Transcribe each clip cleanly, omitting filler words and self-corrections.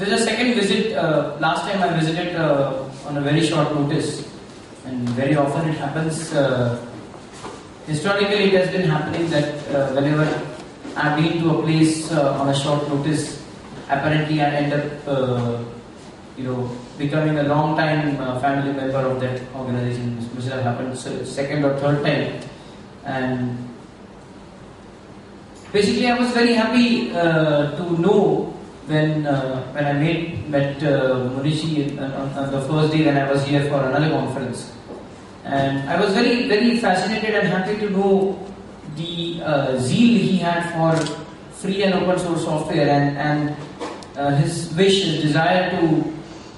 This is a second visit. Last time I visited on a very short notice, and very often it happens. Historically, it has been happening that whenever I've been to a place on a short notice, apparently I end up, becoming a long-time family member of that organization, which has happened second or third time, and basically I was very happy to know when I met Munishi on the first day when I was here for another conference, and I was very, very fascinated and happy to know the zeal he had for free and open source software, and his wish, his desire to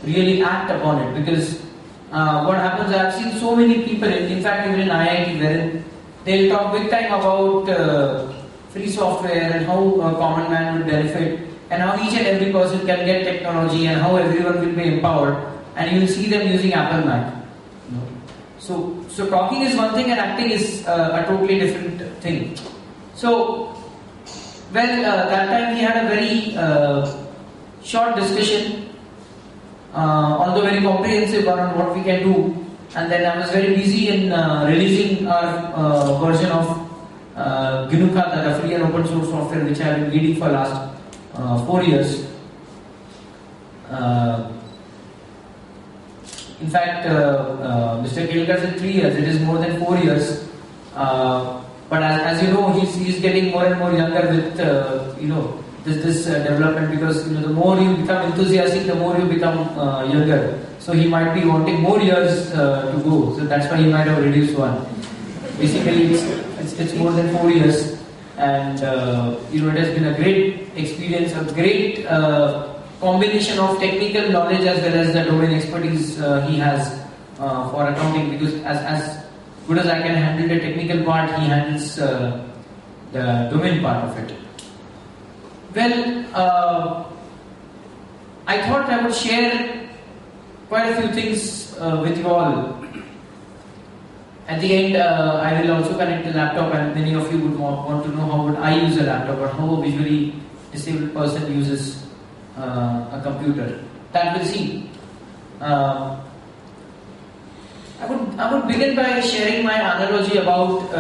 really act upon it. Because what happens, I have seen so many people, in fact even in IIT, wherein they'll talk big time about free software and how a common man would benefit, and how each and every person can get technology, and how everyone will be empowered, and you will see them using Apple Mac. So talking is one thing and acting is a totally different thing. So, that time we had a very short discussion, although very comprehensive on what we can do, and then I was very busy in releasing our version of GNU Khata, the free and open source software which I have been leading for last 4 years. In fact, Mr. Kelkar said 3 years, it is more than 4 years. But as you know, he's getting more and more younger with this development, because the more you become enthusiastic, the more you become younger. So he might be wanting more years to go. So that's why he might have reduced one. Basically, it's more than 4 years, and it has been a great experience, a great combination of technical knowledge as well as the domain expertise he has for accounting. Because as good as I can handle the technical part, he handles the domain part of it. Well, I thought I would share quite a few things with you all. At the end, I will also connect the laptop, and many of you would want to know how would I use a laptop, or how a visually disabled person uses a computer. That we'll see. I would begin by sharing my analogy about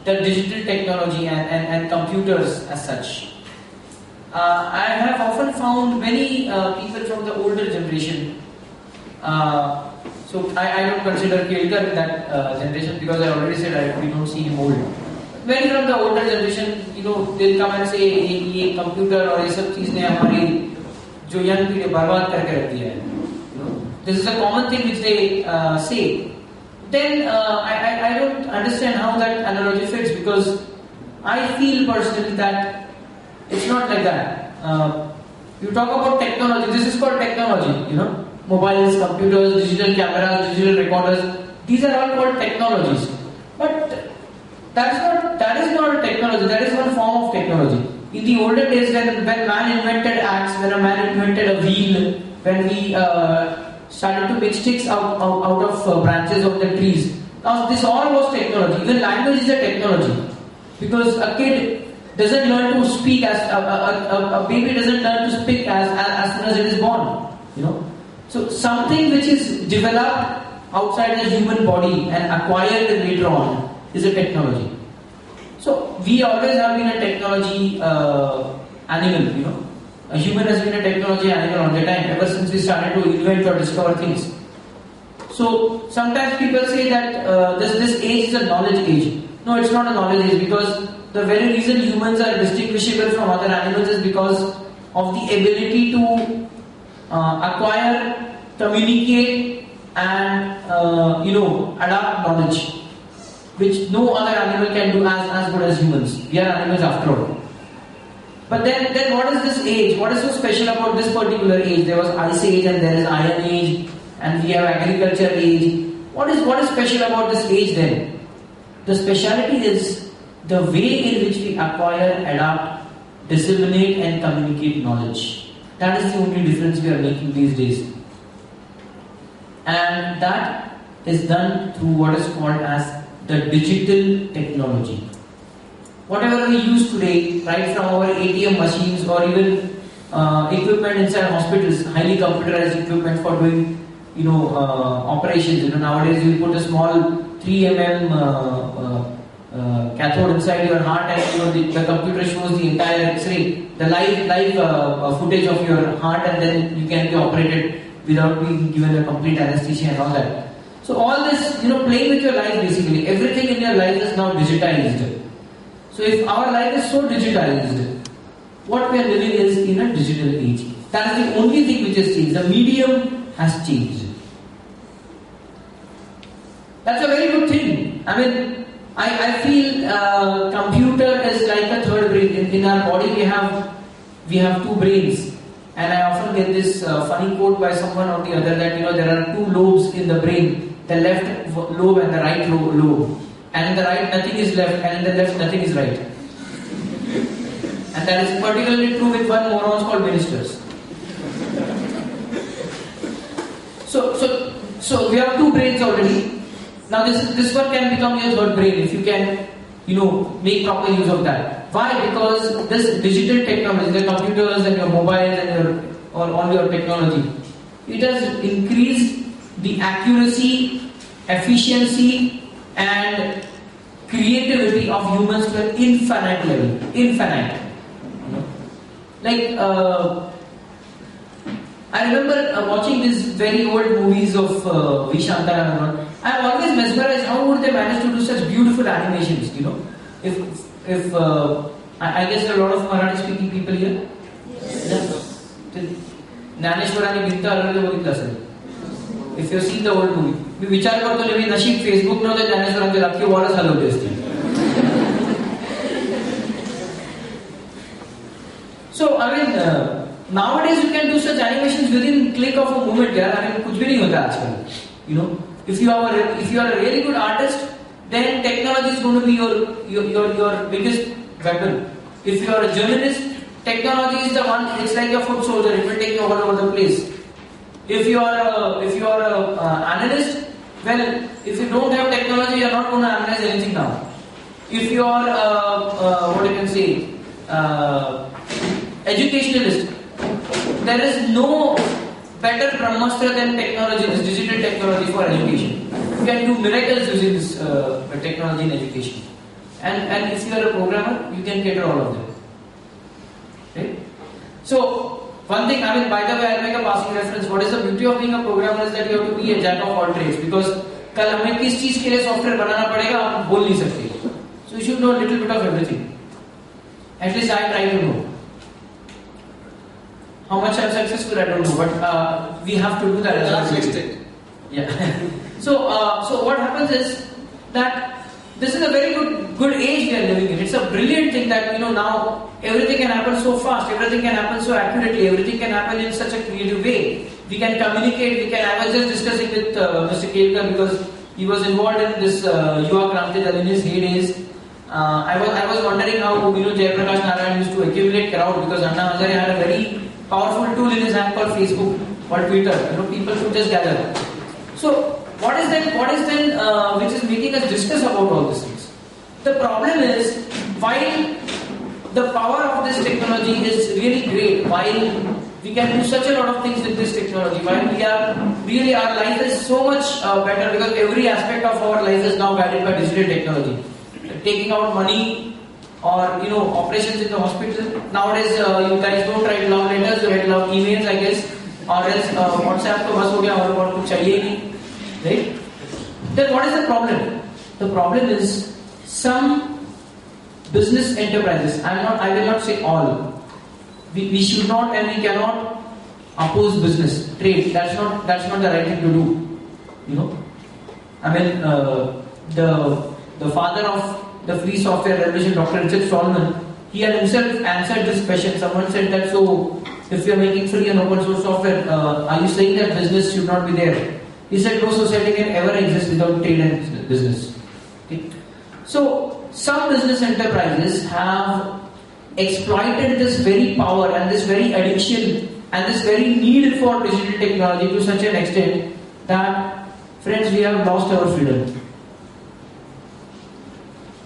the digital technology and computers as such. I have often found many people from the older generation. So I don't consider Kelkar in that generation, because I already said we don't see him old. Many from the older generation, they'll come and say, ये computer और ये सब चीज़ ने हमारी जो young पीढ़ी बर्बाद करके रख दिया है. This is a common thing which they say. Then I don't understand how that analogy fits, because I feel personally that it's not like that. You talk about technology. This is called technology. Mobiles, computers, digital cameras, digital recorders. These are all called technologies. But that is not a technology. That is one form of technology. In the older days, when man invented axe, when a man invented a wheel, when we started to make sticks out of branches of the trees. Now this all was technology. Even language is a technology, because a kid doesn't learn to speak as a baby doesn't learn to speak as soon as it is born. So something which is developed outside the human body and acquired later on is a technology. So we always have been a technology animal. A human has been a technology animal all the time, ever since we started to invent or discover things. So sometimes people say that this age is a knowledge age. No, it's not a knowledge age, because the very reason humans are distinguishable from other animals is because of the ability to acquire, communicate, and adapt knowledge, which no other animal can do as good as humans. We are animals after all. But then what is this age? What is so special about this particular age? There was Ice Age, and there is Iron Age, and we have Agriculture Age. What is special about this age then? The speciality is the way in which we acquire, adapt, disseminate, and communicate knowledge. That is the only difference we are making these days. And that is done through what is called as the digital technology. Whatever we use today, right from our ATM machines, or even equipment inside hospitals, highly computerized equipment for doing, operations. Nowadays you put a small 3 mm cathode inside your heart, and the computer shows the entire X-ray, the live footage of your heart, and then you can be operated without being given a complete anesthesia and all that. So all this, playing with your life basically. Everything in your life is now digitized. So if our life is so digitized, what we are living is in a digital age. That is the only thing which has changed. The medium has changed. That's a very good thing. I mean, I feel computer is like a third brain. In our body we have two brains. And I often get this funny quote by someone or the other that there are two lobes in the brain, the left lobe and the right lobe. And in the right nothing is left, and in the left nothing is right. And that is particularly true with one morons called ministers. So we have two brains already. Now this one can become your third brain if you can, make proper use of that. Why? Because this digital technology, the computers and your mobiles and all your technology, it has increased the accuracy, efficiency, and creativity of humans to an infinite level. Infinite. Like I remember watching these very old movies of V. Shantaram. I am always mesmerized how would they manage to do such beautiful animations, If I guess there are a lot of Marathi speaking people here. Yes. Naneshwar आणि भिंत हरवलेलं बघितलं असेल. If you see the old movie, मी विचार करतो मी नशीब Facebook नव्हतं ज्ञानेश्वरांचे अख्खी वॉलच हलवली असते. So I mean nowadays you can do such animations within click of a moment. I mean कुछ भी नहीं होता आजकल. If you are a really good artist, then technology is going to be your biggest weapon. If you are a journalist, technology is the one. It's like a foot soldier; it will take you all over the place. If you are a analyst, well, if you don't have technology, you are not going to analyze anything now. If you are what you can say, educationalist, there is no better brahmastra than technology, this digital technology for education. You can do miracles using this technology in education. And if you are a programmer, you can cater all of them. Right? So, one thing, I mean, by the way, I'll make a passing reference. What is the beauty of being a programmer is that you have to be a jack of all trades. Because कल हमें किस चीज के लिए software बनाना पड़ेगा आप बोल नहीं सकते. So you should know a little bit of everything. At least I try to know. How much I'm successful, I don't know, but we have to do that as well. Yeah. So what happens is that this is a very good age we are living in. It's a brilliant thing that now everything can happen so fast, everything can happen so accurately, everything can happen in such a creative way. We can communicate. I was just discussing with Mr. Kelkar because he was involved in this Yuva Kranti Dal in his heydays. I was wondering how Jayaprakash Narayan used to accumulate crowd because Anna Hazare had a very powerful tool in his hand called Facebook, called Twitter. People should just gather. So, what is then which is making us discuss about all these things? The problem is, while the power of this technology is really great, while we can do such a lot of things with this technology, while our life is so much better because every aspect of our life is now guided by digital technology. Taking out money, or operations in the hospital. Nowadays you guys don't write love letters, you write love emails, I guess, or else WhatsApp तो बस हो गया और कुछ चाहिए नहीं, right? Then what is the problem? The problem is some business enterprises. I will not say all. We should not and we cannot oppose business, trade. That's not the right thing to do. I mean the father of the free software revolution, Dr. Richard Stallman, he had himself answered this question. Someone said that, so if you are making free and open source software, are you saying that business should not be there? He said no society can ever exist without trade and business. Okay. So some business enterprises have exploited this very power and this very addiction and this very need for digital technology to such an extent that, friends, we have lost our freedom.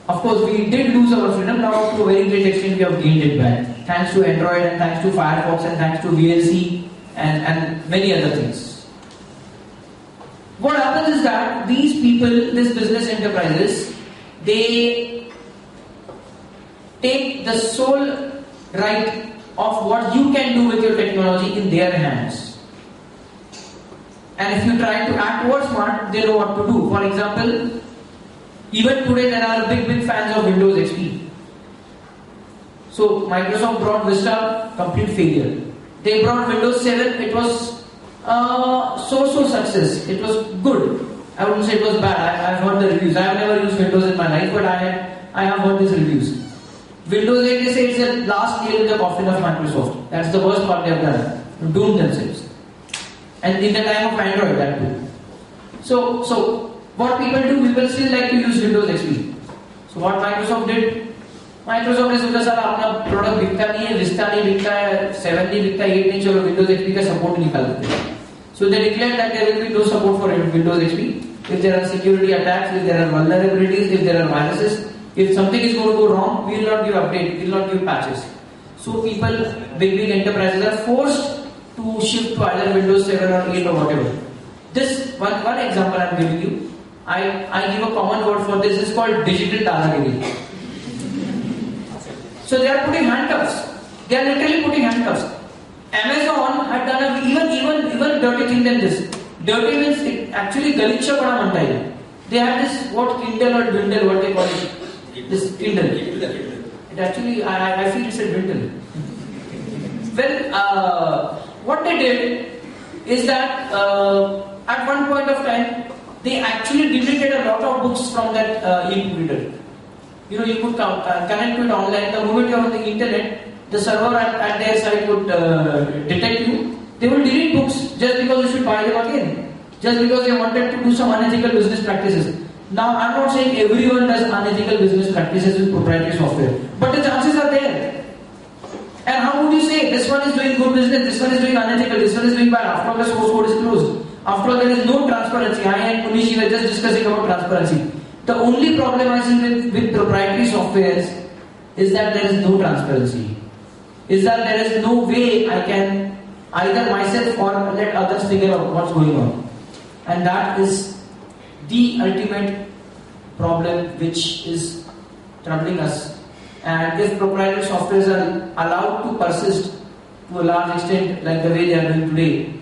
Of course, we did lose our freedom. Now, to a very great extent, we have gained it back. thanks to Android and thanks to Firefox and thanks to VLC and many other things. What happens is that these people, these business enterprises, they take the sole right of what you can do with your technology in their hands. And if you try to act towards smart, they know what to do. For example, even today there are big fans of Windows XP. So Microsoft brought Vista, complete failure. They brought Windows 7, it was so success. It was good. I wouldn't say it was bad. I've heard the reviews. I have never used Windows in my life, but I have heard these reviews. Windows 8, they say it's the last nail in the coffin of Microsoft. That's the worst part they have done. Doomed themselves. And in the time of Android, that too. So what people do, people still like to use Windows XP. So what Microsoft did? Microsoft ने सोचा sir अपना product बिकता नहीं है, Vista नहीं बिकता है, 7 नहीं बिकता, 8 नहीं, चलो Windows XP का सपोर्ट निकाल देते हैं. So they declared that there will be no support for Windows XP. If there are security attacks, if there are vulnerabilities, if there are viruses, if something is going to go wrong, we will not give update, we will not give patches. So people, big enterprises are forced to shift to either Windows 7 or 8 or whatever. This one example I am giving you. I give a common word for this. It's called digital Dazagiri. So they are putting handcuffs. They are literally putting handcuffs. Amazon had done even dirty thing than this. Dirty means it actually galicha bada manta hai. They have this what Kindle or Dwindle, what they call it. This Kindle. It actually I feel it's a Dwindle. Well, what they did is that at one point of time they actually deleted a lot of books from that e-reader. You know, you could connect to it online. The moment you are on the internet, the server at their side would detect you. They will delete books just because you should buy them again. Just because they wanted to do some unethical business practices. Now, I'm not saying everyone does unethical business practices with proprietary software. But the chances are there. And how would you say this one is doing good business, this one is doing unethical, this one is doing bad? After all, the source code is closed. After all, there is no transparency. I and Munishi were just discussing about transparency. The only problem I see with proprietary softwares is that there is no transparency. Is that there is no way I can either myself or let others figure out what's going on. And that is the ultimate problem which is troubling us. And if proprietary softwares are allowed to persist to a large extent like the way they are doing today,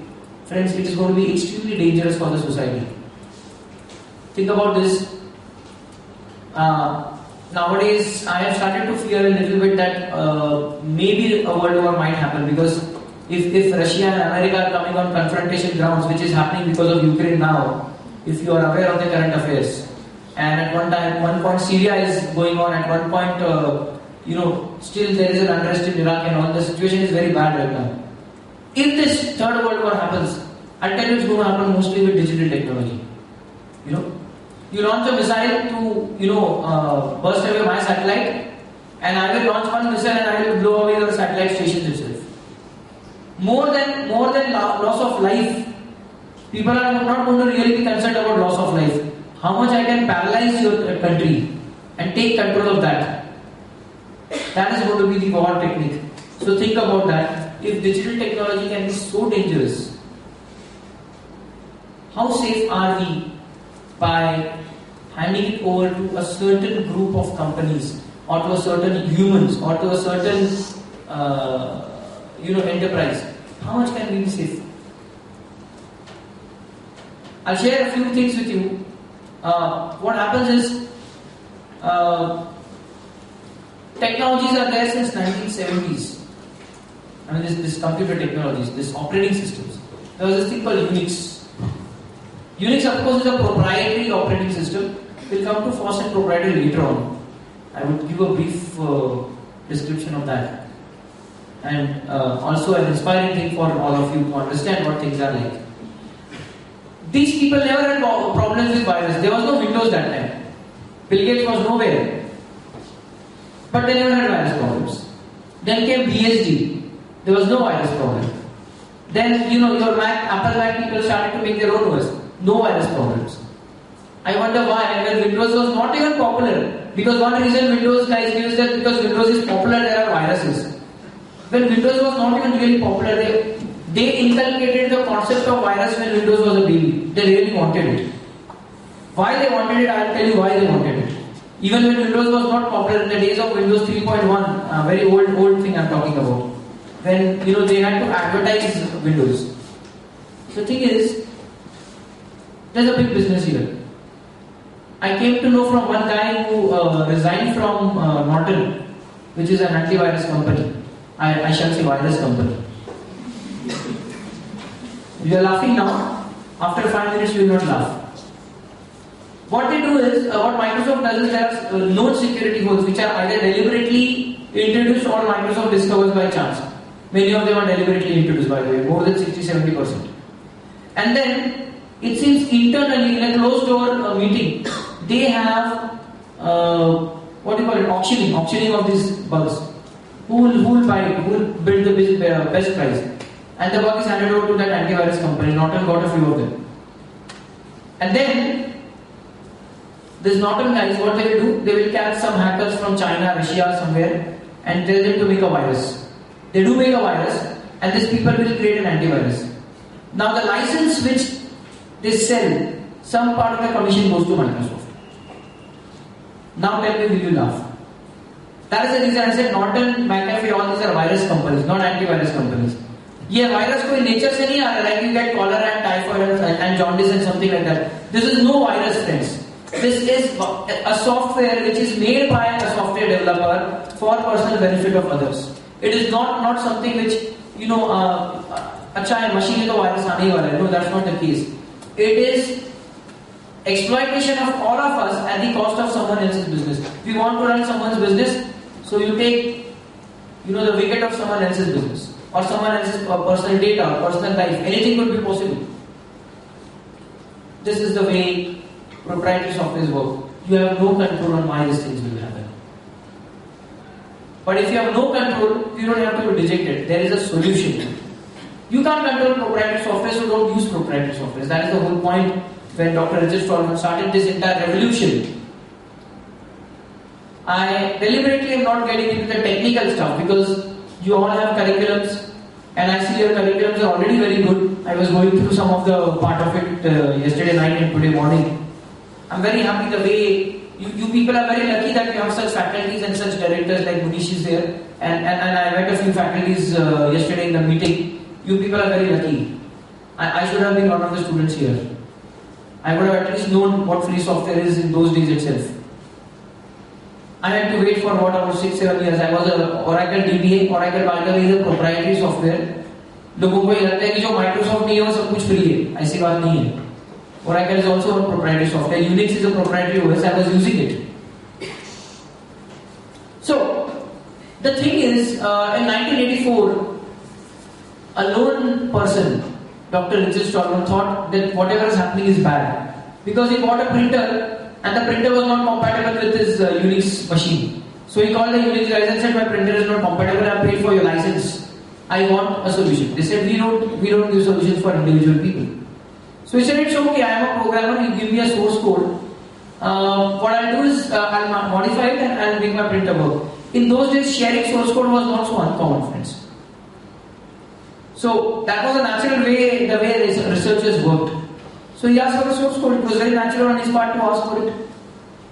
friends, it is going to be extremely dangerous for the society. Think about this. Nowadays, I have started to fear a little bit that maybe a world war might happen, because if Russia and America are coming on confrontation grounds, which is happening because of Ukraine now, if you are aware of the current affairs, and at one point Syria is going on, at one point, still there is an unrest in Iraq and all, the situation is very bad right now. If this third world war happens, I'll tell you it's going to happen mostly with digital technology. You launch a missile to, burst away my satellite, and I will launch one missile and I will blow away your satellite stations itself. More than loss of life, people are not going to really be concerned about loss of life. How much I can paralyze your country and take control of that. That is going to be the war technique. So think about that. If digital technology can be so dangerous, how safe are we by handing it over to a certain group of companies, or to a certain humans, or to a certain enterprise? How much can we be safe? I'll share a few things with you. What happens is technologies are there since 1970s. I mean, this computer technologies, this operating systems. There was this thing called Unix. Unix, of course, is a proprietary operating system. We'll come to FOSS and proprietary later on. I would give a brief description of that. And also an inspiring thing for all of you to understand what things are like. These people never had problems with virus. There was no Windows that time. Bill Gates was nowhere. But they never had virus problems. Then came BSD. There was no virus problem. Then, your Apple Mac people started to make their own OS. No virus problems. I wonder why, when Windows was not even popular. Because one reason Windows guys give is that because Windows is popular, there are viruses. when Windows was not even really popular, they inculcated the concept of virus when Windows was a baby. They really wanted it. Why they wanted it, I'll tell you why they wanted it. Even when Windows was not popular, in the days of Windows 3.1, very old thing I'm talking about, when they had to advertise Windows. The thing is, there's a big business here. I came to know from one guy who resigned from Norton, which is an antivirus company. I shall say virus company. You are laughing now. After 5 minutes, you will not laugh. What they do is, what Microsoft does is there are known security holes which are either deliberately introduced or Microsoft discovers by chance. Many of them are deliberately introduced, by the way, more than 60-70%. And then, it seems internally in a closed door meeting, they have, auctioning of these bugs. Who will buy it? Who will build the best price? And the bug is handed over to that antivirus company. Norton got a few of them. And then, these Norton guys, what they will do? They will catch some hackers from China, Russia, somewhere, and tell them to make a virus. They do make a virus, and these people will create an antivirus. Now, the license which they sell, some part of the commission goes to Microsoft. Now, tell me, will you laugh? That is the reason I said Norton, McAfee, all these are virus companies, not antivirus companies. Yeah, virus कोई nature से नहीं आ रहा, like you get cholera and typhoid and jaundice and something like that. This is no virus, friends. This is a software which is made by a software developer for personal benefit of others. It is not something which, अच्छा है machine में तो virus आने ही वाला है. No, that's not the case. It is exploitation of all of us at the cost of someone else's business. If you want to run someone's business, so you take, the wicket of someone else's business or someone else's personal data, personal life. Anything could be possible. This is the way proprietary software work. You have no control on why these things will happen. But if you have no control, you don't have to be dejected. There is a solution. You can't control proprietary software, so don't use proprietary software. That is the whole point when Dr. Richard Stallman started this entire revolution. I deliberately am not getting into the technical stuff because you all have curriculums and I see your curriculums are already very good. I was going through some of the part of it yesterday night and today morning. I'm very happy the way you people are very lucky that you have such faculties and such directors like Munish is there and I met a few faculties yesterday in the meeting. You people are very lucky. I should have been one of the students here. I would have at least known what free software is in those days itself. I had to wait for about 6-7 years. I was a Oracle DBA. Oracle, by the way, is a proprietary software. लोगों को ये लगता है कि जो Microsoft नहीं है वो सब कुछ फ्री है. ऐसी बात नहीं है. Oracle is also a proprietary software. Unix is a proprietary OS. I was using it. So, the thing is, in 1984, a lone person, Dr. Richard Stallman, thought that whatever is happening is bad. Because he bought a printer and the printer was not compatible with his Unix machine. So he called the Unix guys and said, my printer is not compatible, I paid for your license. I want a solution. They said, we don't give solutions for individual people. So he said, it's okay, I am a programmer, you give me a source code. What I'll do is, I'll modify it and I'll make my printer work. In those days, sharing source code was not so uncommon, friends. So that was a natural way, the way researchers worked. So he asked for a source code. It was very natural on his part to ask for it.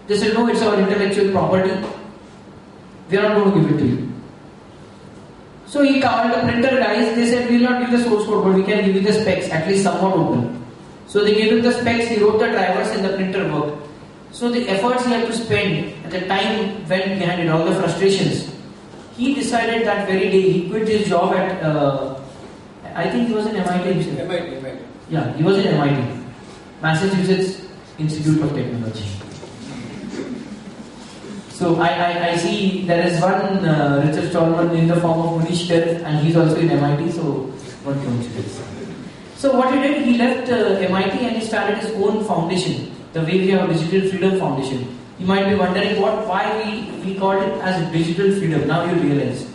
They said, no, it's our intellectual property. We are not going to give it to you. So he called the printer guys. They said, we will not give the source code, but we can give you the specs, at least somewhat open. So they gave him the specs. He wrote the drivers and the printer worked. So the efforts he had to spend and the time went behind it, all the frustrations. He decided that very day, he quit his job at, I think he was in MIT. MIT. Yeah, he was in MIT. Massachusetts Institute of Technology. So I see there is one Richard Stallman in the form of Munish there, and he's also in MIT. So what coincidence? So what he did, he left MIT and he started his own foundation. The way we have a Digital Freedom Foundation. You might be wondering why we called it as Digital Freedom. Now you realize.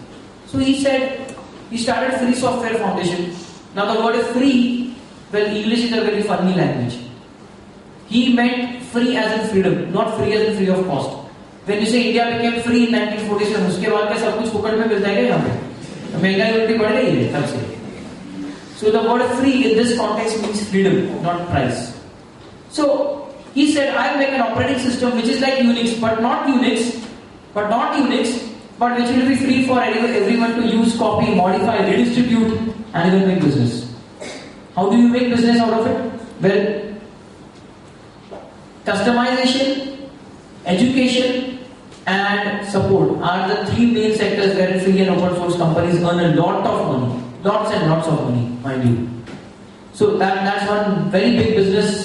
So he said he started Free Software Foundation. Now the word is free. Well, English is a very funny language. He meant free as in freedom, not free as in free of cost. When you say India became free in 1947, उसके बाद क्या सब कुछ फुकट में मिलता है क्या यहाँ पे? महंगाई उल्टी बढ़ गई है तब से. So the word free in this context means freedom, not price. So he said, I'll make an operating system which is like Unix, but not Unix, but which will be free for everyone to use, copy, modify, redistribute, and even make business. How do you make business out of it? Well, customization, education, and support are the three main sectors where free and open source companies earn a lot of money. Lots and lots of money, mind you. So that's one very big business,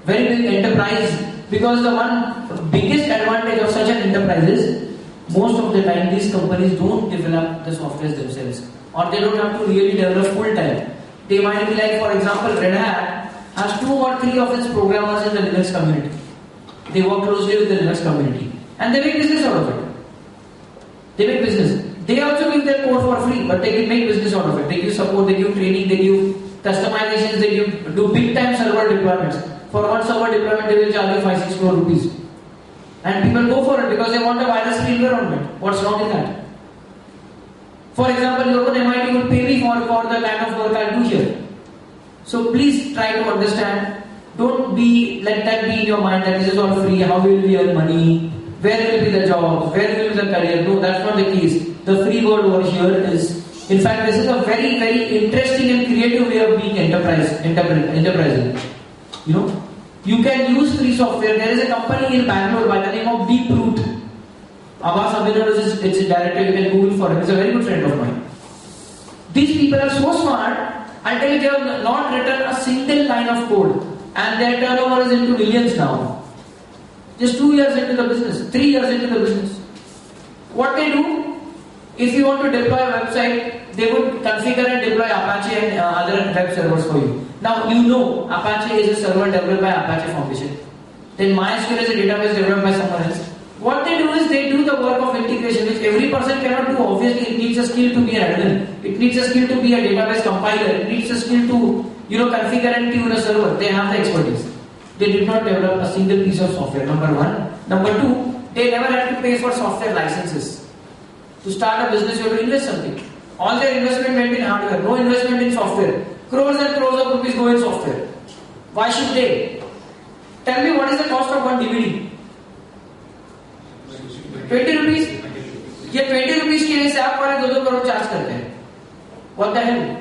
very big enterprise, because the one biggest advantage of such an enterprise is most of the time these companies don't develop the software themselves, or they don't have to really develop full time. They might be like, for example, Red Hat has 2 or 3 of its programmers in the Linux community. They work closely with the Linux community and they make business out of it. They make business. They also give their code for free, but they can make business out of it. They give support, they give training, they give customizations, they do big time server deployments. For one server deployment, they will charge you 5-6 crore rupees. And people go for it because they want a virus-free environment. What's wrong in that? For example, your own MIT will pay me for the kind of work I do here. So please try to understand. Don't let that be in your mind that this is all free. How will we earn money? Where will be the jobs? Where will be the career? No, that's not the case. The free word over here is, in fact, this is a very, very interesting and creative way of being enterprising. You know, you can use free software. There is a company in Bangalore by the name of Deeproot. Abbas Abhinur is its director. You can Google for him. He's a very good friend of mine. These people are so smart. I'll tell you, they have not written a single line of code, and their turnover is into millions now. Just 2 years into the business, 3 years into the business. What they do, if you want to deploy a website, they would configure and deploy Apache and other web servers for you. Now you know Apache is a server developed by Apache Foundation. Then MySQL is a database developed by someone else. What they do is they do the work of integration, which every person cannot do. Obviously, it needs a skill to be an admin. It needs a skill to be a database compiler. It needs a skill to configure and tune a server. They have the expertise. They did not develop a single piece of software, number one. Number two, they never had to pay for software licenses. To start a business, you have to invest something. All their investment went in hardware, no investment in software. Crores and crores of rupees go in software. Why should they? Tell me, what is the cost of one DVD? 20 rupees? ये 20 rupees के लिए से आप वाले 2-2 crore charge करते हैं. What the hell?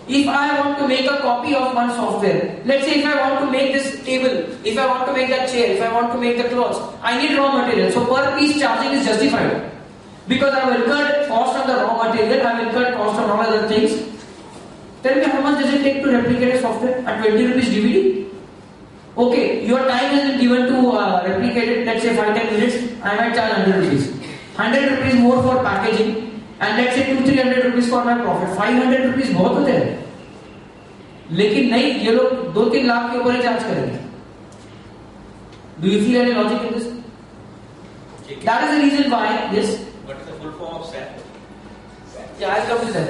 If I want to make a copy of one software, let's say if I want to make this table, if I want to make that chair, if I want to make the clothes, I need raw material. So per piece charging is justified. Because I have incurred cost on the raw material, I have incurred cost on all other things. Tell me, how much does it take to replicate a software at 20 rupees DVD? Okay, your time has been given to replicate it, let's say 5-10 minutes, I might charge 100 rupees. 100 rupees more for packaging. And let's say 200-300 rupees for my profit. 500 rupees बहुत होते हैं. लेकिन नहीं, ये लोग 2-3 लाख के ऊपर ही charge करेंगे. Do you feel any logic in this? That is the reason why. Yes. What is the full form of SAP? Yeah, I'll come to that.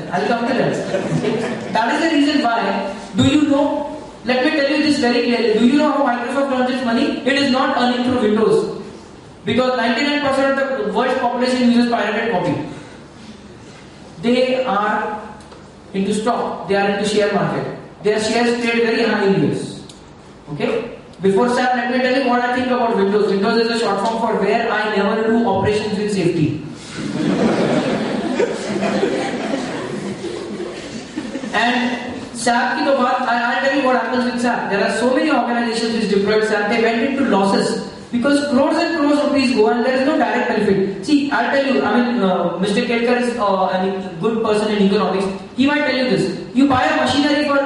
That is the reason why. Do you know? Let me tell you this very clearly. Do you know how Microsoft earns its money? It is not earning through Windows, because 99% of the world's population uses pirated copy. They are into stock, they are into share market. Their shares trade very high in US. Okay? Before SAP, let me tell you what I think about Windows. Windows is a short form for where I never do operations with safety. And SAP ki to baat, I'll tell you what happens with SAP. There are so many organizations which deployed SAP, they went into losses. Because crores and crores of rupees go and there is no direct benefit. See, I'll tell you, Mr. Kelkar is a good person in economics. He might tell you this. You buy a machinery for,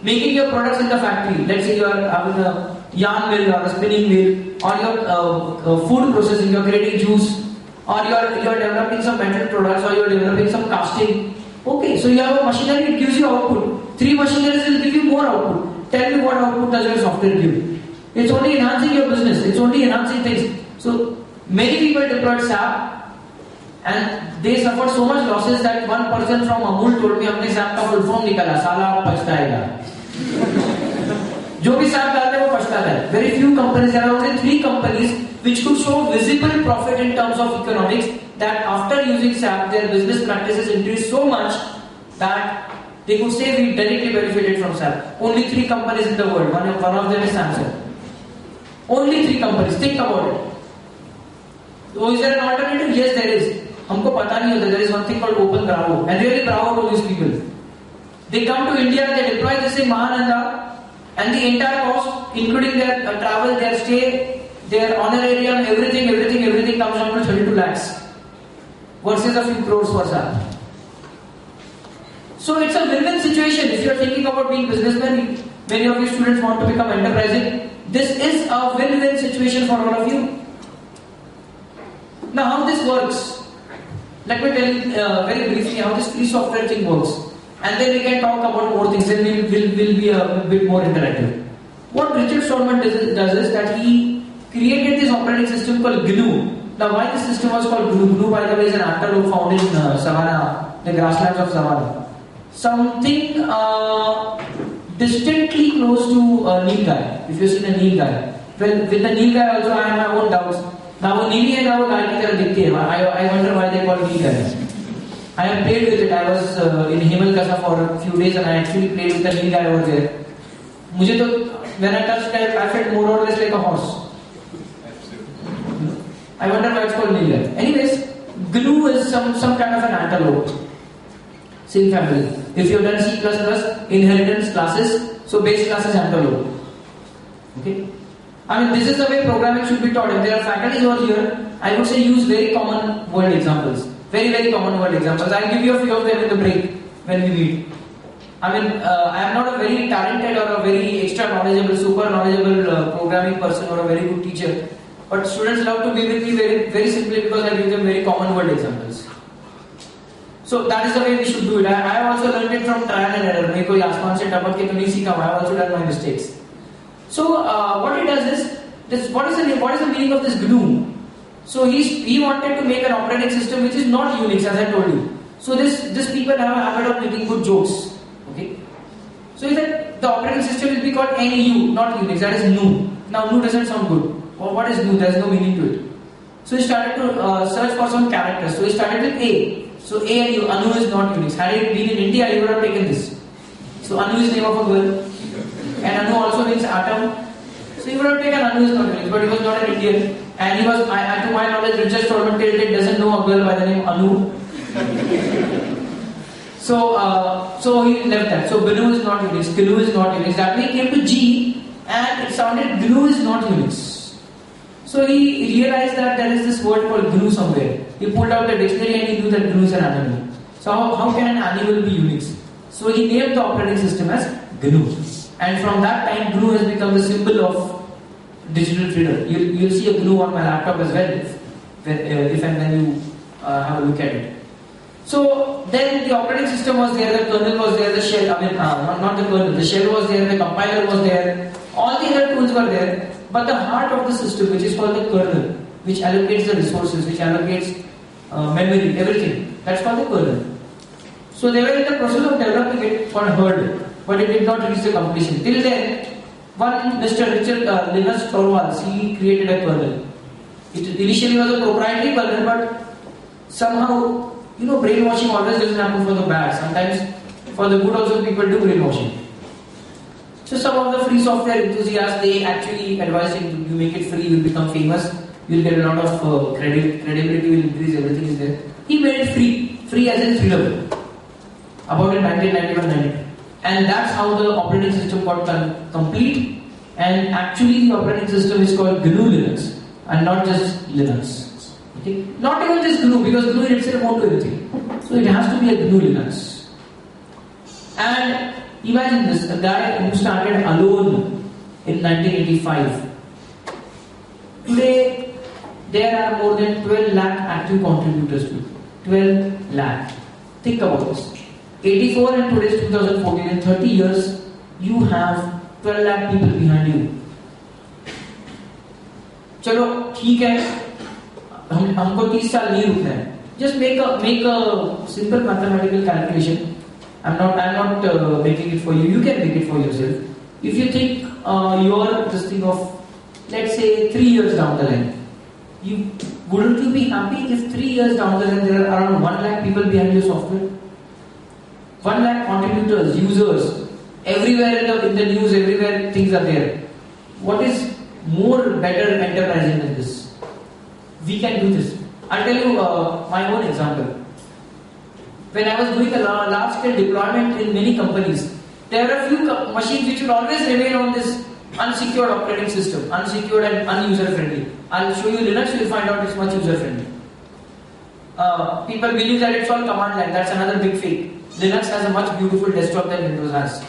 making your products in the factory. Let's say you are having a yarn mill or a spinning mill, or your food processing, you're creating juice, or you're developing some metal products, or you're developing some casting. Okay, so you have a machinery, it gives you output. 3 machineries will give you more output. Tell me what output does your software give? It's only enhancing your business. It's only enhancing things. So many people deployed SAP and they suffered so much losses that one person from Amul told me, हमने SAP का full form निकाला, साला आप पछताएगा. जो भी SAP डालते वो पछताएगा. आता है. Very few companies, there are only 3 companies which could show visible profit in terms of economics, that after using SAP their business practices increased so much that they could say we directly benefited from SAP. Only 3 companies in the world. One of them is Samsung. Only 3 companies. Think about it. So is there an alternative? Yes, there is. हमको पता नहीं होता. There is one thing called Open Bravo, and really bravo to these people. They come to India, they deploy this in Mahananda, and the entire cost, including their travel, their stay, their honorarium, everything comes down to 32 lakhs versus a few crores for SAP. So it's a win-win situation. If you are thinking about being businessmen, many of your students want to become enterprising. This is a win-win situation for all of you. Now, how this works? Let me tell you very briefly how this free software thing works, and then we can talk about more things. Then we'll be a bit more interactive. What Richard Stallman does is that he created this operating system called GNU. Now, why this system was called GNU? GNU, by the way, is an antelope found in Savannah, the grasslands of Savannah. Something distantly close to Nilgai. If you've seen a Nilgai. Well, with the Nilgai also I have my own doubts. Now, Nili and our guy ki tarah dikhte hai. I wonder why they call Nilgai. I have played with it. I was in Himalkasa for a few days and I actually played with the Nilgai over there. Mujhe to, when I touched it, I felt more or less like a horse. I wonder why it's called Nilgai. Anyways, GNU is some kind of an antelope. Same family. If you have done C++, inheritance classes, so base class is antelope. Okay? I mean, this is the way programming should be taught. If there are faculties over here, I would say use very common world examples. Very common world examples. I'll give you a few of them in the break when we meet. I mean, I am not a very talented or a very extra knowledgeable, super knowledgeable programming person or a very good teacher. But students love to be with me very simply because I give them very common world examples. So that is the way we should do it. I have also learned it from trial and error. मेरे को आसमान से टपक के तो नहीं सीखा. I have also done my mistakes. So what he does is this. What is the meaning of this GNU? So he wanted to make an operating system which is not Unix, as I told you. So this people have a habit of making good jokes. Okay. So that the operating system will be called NU, not Unix. That is GNU. Now GNU doesn't sound good. Or what is GNU? There is no meaning to it. So he started to search for some characters. So he started with A. So A and U, Anu is not Unix. Had it been in India, you would have taken this. So Anu is the name of a girl. And Anu also means atom. So you would have taken Anu is not Unix, but he was not an Indian. And he was, to my knowledge, Richard Stallman till date doesn't know a girl by the name Anu. So he left that. So GNU is not Unix, GNU is not Unix. That way he came to G and it sounded GNU is not Unix. So he realized that there is this word called GNU somewhere. He pulled out the dictionary and he knew that GNU is an animal. So how can an animal be Unix? So he named the operating system as GNU. And from that time, GNU has become the symbol of digital freedom. You'll see a GNU on my laptop as well, if and when you have a look at it. So then the operating system was there, the kernel was there, the shell, not the kernel, the shell was there, the compiler was there, all the other tools were there. But the heart of the system, which is called the kernel, which allocates the resources, which allocates memory, everything, that's called the kernel. So they were in the process of developing it for herd, but it did not reach the completion. Till then, one Mr. Richard Linus Torvalds, he created a kernel. It initially was a proprietary kernel, but somehow, brainwashing always doesn't happen for the bad. Sometimes for the good also people do brainwashing. So some of the free software enthusiasts, they actually advise him, you make it free, you'll become famous, you'll get a lot of credibility will increase, everything is there. He made it free as in freedom. About in 1991-92. And that's how the operating system got complete. And actually the operating system is called GNU Linux and not just Linux. Okay? Not even just GNU, because GNU itself won't do anything. So it has to be a GNU Linux. And imagine this, a guy who started alone in 1985. Today, there are more than 12 lakh active contributors to it. 12 lakh. Think about this. 84 and today is 2014. In 30 years, you have 12 lakh people behind you. चलो ठीक है, हमको 30 साल नहीं रुकना है. Just make a simple mathematical calculation. I'm not making it for you. You can make it for yourself. If you think your this thing of, let's say, 3 years down the line. Wouldn't you be happy if 3 years down the line there are around 1 lakh people behind your software? 1 lakh contributors, users, everywhere in the news, everywhere things are there. What is more better enterprising than this? We can do this. I'll tell you my own example. When I was doing a large scale deployment in many companies, there are a few machines which will always remain on this unsecured operating system, unsecured and unuser friendly. I'll show you Linux, you'll find out it's much user friendly. People believe that it's all command line. That's another big fake. Linux has a much beautiful desktop than Windows has.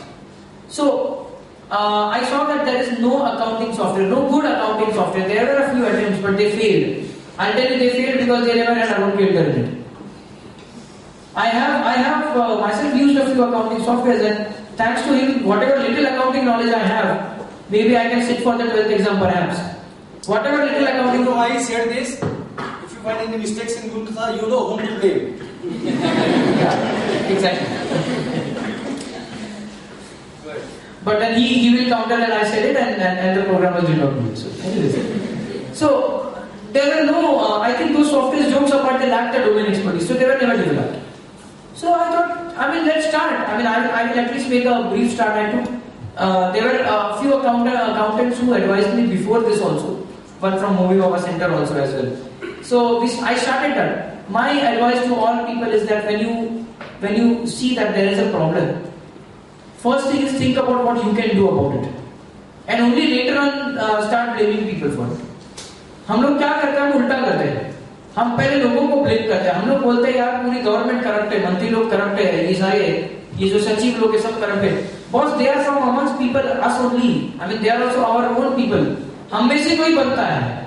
So, I saw that there is no accounting software, no good accounting software. There were a few attempts, but they failed. I'll tell you they failed because they never had Arun Kelkar in it. I have myself used a few accounting softwares, and thanks to him, whatever little accounting knowledge I have, maybe I can sit for the 12th exam perhaps. Whatever little accounting. You know why I said this? If you find any mistakes in Gurukha, you know whom to blame. Yeah, exactly. But then he will counter that I said it, and the programmers did not do it. So, anyways. So there were no, I think those softwares, jokes apart, they lacked the domain expertise, so they were never developed. So I thought, let's start. I will at least make a brief start. I took, there were a few accountants who advised me before this also, one from Mobi Baba Center also as well. So I started that. My advice to all people is that when you see that there is a problem, first thing is think about what you can do about it, and only later on start blaming people for it. हम लोग क्या करते हैं, हम उल्टा करते हैं. हम पहले लोगों को ब्लेम करते हैं. हम लोग बोलते हैं यार पूरी गवर्नमेंट करप्ट है, मंत्री लोग करप्ट है, ये सारे ये जो सचिव लोग है सब करप्ट है. Boss, they are from amongst people, us only. I mean they are also our own people. हम में से कोई बनता है.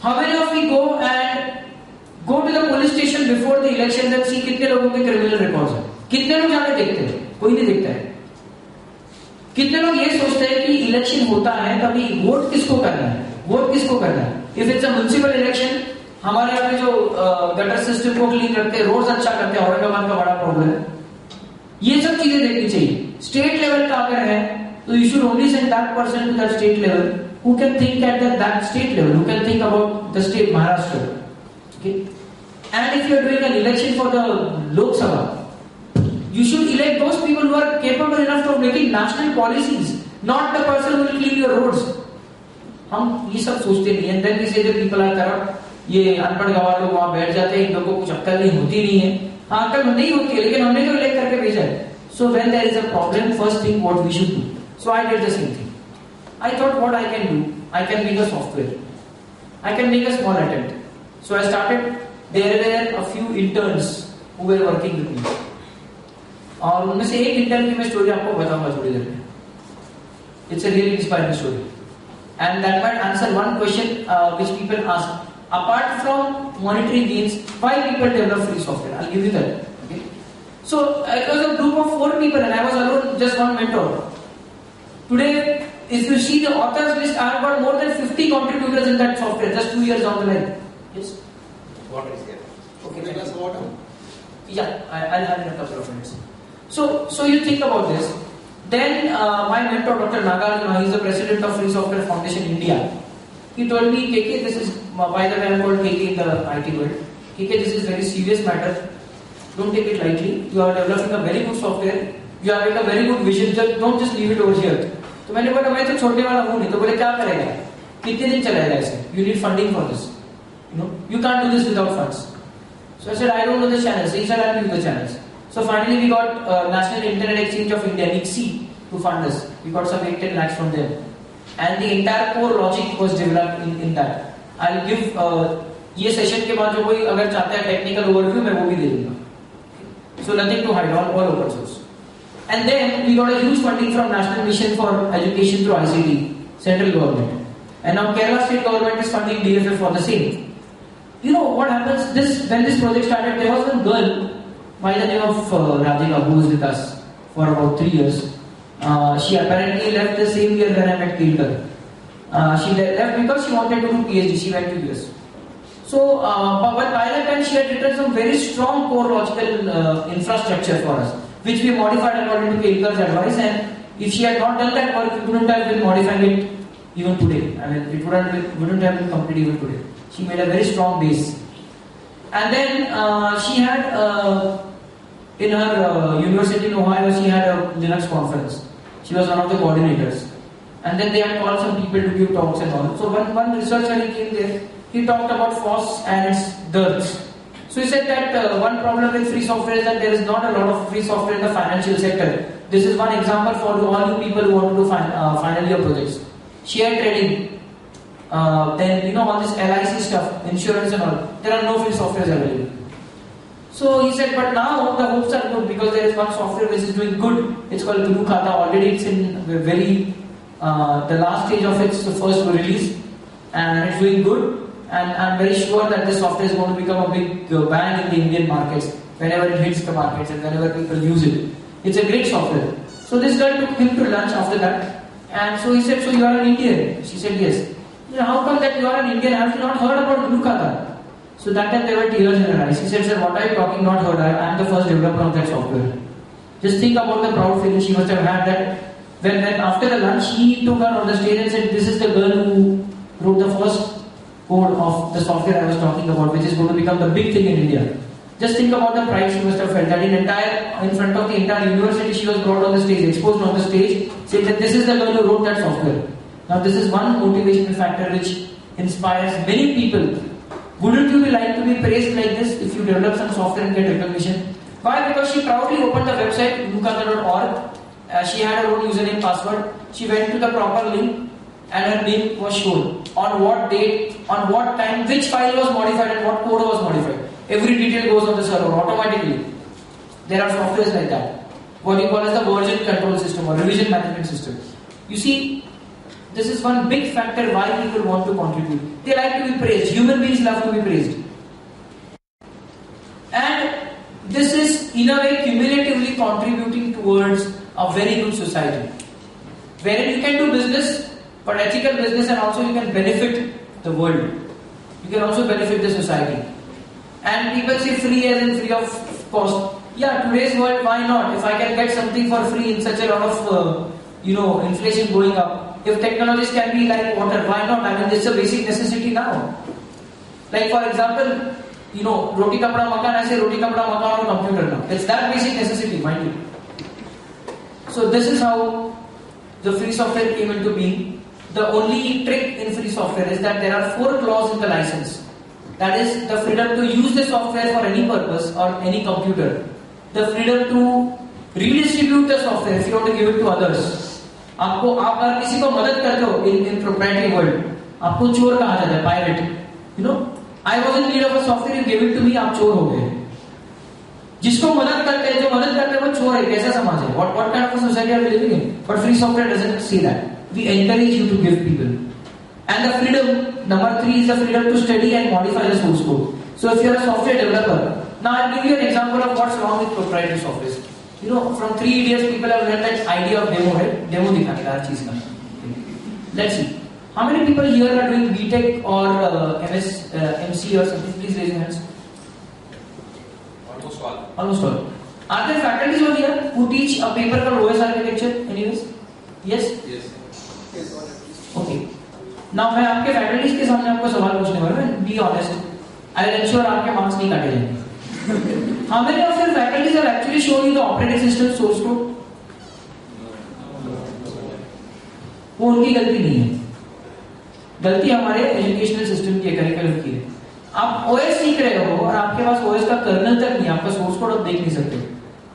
How many of we go to the police station before the election and see कितने लोगों के क्रिमिनल रिकॉर्ड्स हैं? कितने लोग जाके देखते हैं? कोई नहीं देखता है. कितने लोग ये सोचते हैं कि इलेक्शन होता है तभी वोट किसको करना है, वोट किसको करना है. If it's a municipal election, हमारे यहाँ पे जो गटर सिस्टम को क्लीन करते हैं, रोड्स अच्छा करते हैं, औरंगाबाद का बड़ा प्रॉब्लम है. ये सब चीजें देखनी चाहिए. स्टेट लेवल का अगर है तो you should only send that person to that state level who can think at that state level, who can think about the state Maharashtra. Okay? And if you are doing an election for the Lok Sabha, you should elect those people who are capable enough of making national policies, not the person who will clean your roads. हम ये सब सोचते नहीं. And then we say that people are corrupt. ये अनपढ़ गवार लोग वहां बैठ जाते हैं, इन लोगों को कुछ अक्ल नहीं होती नहीं है. हाँ, अक्ल नहीं होती है, लेकिन हमने जो इलेक्ट करके भेजा है. So when there is a problem, first thing what we should do. So I did the same thing. I thought what I can do, I can make a software. I can make a small attempt. So I started. There were a few interns who were working with me. और उनमें से एक intern की मैं story आपको बताऊंगा थोड़ी देर में. It's a really inspiring story. And that might answer one question which people ask. Apart from monetary gains, why people develop free software? I'll give you that. Okay. So it was a group of 4 people and I was alone, just one mentor. Today, if you see the authors list, I have got more than 50 contributors in that software, just 2 years down the line. Yes? Water is there. Okay, give us water. Yeah, I'll have in a couple of minutes. So you think about this. Then my mentor, Dr. Nagarjuna, he is the president of Free Software Foundation India. He told me, KK, this is, by the way I am called KK in the IT world. KK, this is very serious matter. Don't take it lightly. You are developing a very good software. You are having a very good vision. Don't just leave it over here. तो मैंने बोला मैं तो छोड़ने वाला हूँ नहीं. तो बोले क्या करेगा, कितने दिन चलेगा ऐसे? You need funding for this. You can't do this without funds. So I said I don't know the channels. He said I'll give you the channels. So finally we got National Internet Exchange of India (NIXI) to fund us. We got some 8-10 lakhs from them, and the entire core logic was developed in that. I'll give ये session के बाद जो कोई अगर चाहता है technical overview मैं वो भी दे दूंगा. So nothing to hide, all open source. And then we got a huge funding from National Mission for Education through ICT, central government. And now Kerala state government is funding DFF for the same. You know what happens? When this project started, there was one girl by the name of Radhika who was with us for about 3 years. She apparently left the same year when I met Kelkar. She left because she wanted to do PhD. She went to US. So, but by that time she had written some very strong core logical infrastructure for us, which we modified according to Kelkar's advice, and If she had not done that work, we wouldn't have been modifying it even today. I mean, it wouldn't have been completed even today. She made a very strong base. And then she had, in her university in Ohio, she had a Linux conference. She was one of the coordinators. And then they had called some people to give talks and all. So one researcher, he came there, he talked about FOSS and its dearths. So he said that one problem with free software is that there is not a lot of free software in the financial sector. This is one example for all you people who want to do final year projects. Share trading, then all this LIC stuff, insurance and all. There are no free softwares available. So he said, but now the hopes are good because there is one software which is doing good. It's called Guru Khata. Already it's in the last stage of its first release, and it's doing good. And I'm very sure that this software is going to become a big bang in the Indian markets whenever it hits the markets and whenever people use it. It's a great software. So this girl took him to lunch after that, and so he said, "So you are an Indian?" She said, "Yes." He said, "How come that you are an Indian? Have you not heard about Guru Khata?" So that time there were tears in her eyes. He said, "Sir, what are you talking? Not heard? I am the first developer of that software." Just think about the proud feeling she must have had that when after the lunch he took her on the stage and said, "This is the girl who wrote the first code of the software I was talking about, which is going to become the big thing in India." Just think about the pride she must have felt that in front of the entire university she was brought on the stage, exposed on the stage, saying that this is the girl who wrote that software. Now this is one motivational factor which inspires many people. Wouldn't you like to be praised like this if you develop some software and get recognition? Why? Because she proudly opened the website gurukhata.org. She had her own username, password. She went to the proper link and her name was shown. On what date, on what time, which file was modified and what code was modified. Every detail goes on the server automatically. There are softwares like that. What you call as the version control system or revision management system. You see, this is one big factor why people want to contribute. They like to be praised. Human beings love to be praised. And this is in a way cumulatively contributing towards a very good society. Wherein you can do business, but ethical business, and also you can benefit the world. You can also benefit the society. And people say free as in free of cost. Yeah, today's world, why not? If I can get something for free in such a lot of, inflation going up. If technologies can be like water, why not? I mean, it's a basic necessity now. Like for example, roti kapda makan, I say roti kapda makan on computer now. It's that basic necessity, mind you. So this is how the free software came into being. The only trick in free software is that there are 4 clauses in the license. That is the freedom to use the software for any purpose or any computer. The freedom to redistribute the software if you want to give it to others. आप अगर किसी को मदद करते हो in proprietary world, आपको चोर कहा जाता है, pirate. I was in need of a software, you gave it to me, आप चोर हो गए. जिसको मदद करते हैं, जो मदद करते हैं वो चोर है. कैसा समाज है? What kind of a society are we living in? But free software doesn't say that. We encourage you to give people. And the freedom, number 3 is the freedom to study and modify the source code. So if you are a software developer, now I'll give you an example of what's wrong with proprietary software. From 3 Idiots, people have learned that idea of demo, right? Demo दिखाने का हर चीज का. Let's see. How many people here are doing BTech or MC or something? Please raise your hands. Almost all. Almost all. Are there faculties over here who teach a paper called OS architecture? Anyways? Yes? Yes. Okay. Now मैं आपके faculties के सामने आपको सवाल पूछने वाला हूँ. Be honest. I will ensure आपके marks नहीं काटे जाएंगे. How many of your faculties have actually shown you the operating system source code? वो उनकी गलती नहीं है. गलती हमारे एजुकेशनल सिस्टम की है, करिकुलम की है. आप OS सीख रहे हो और आपके पास OS का कर्नल तक नहीं, आपका सोर्स कोड आप देख नहीं सकते.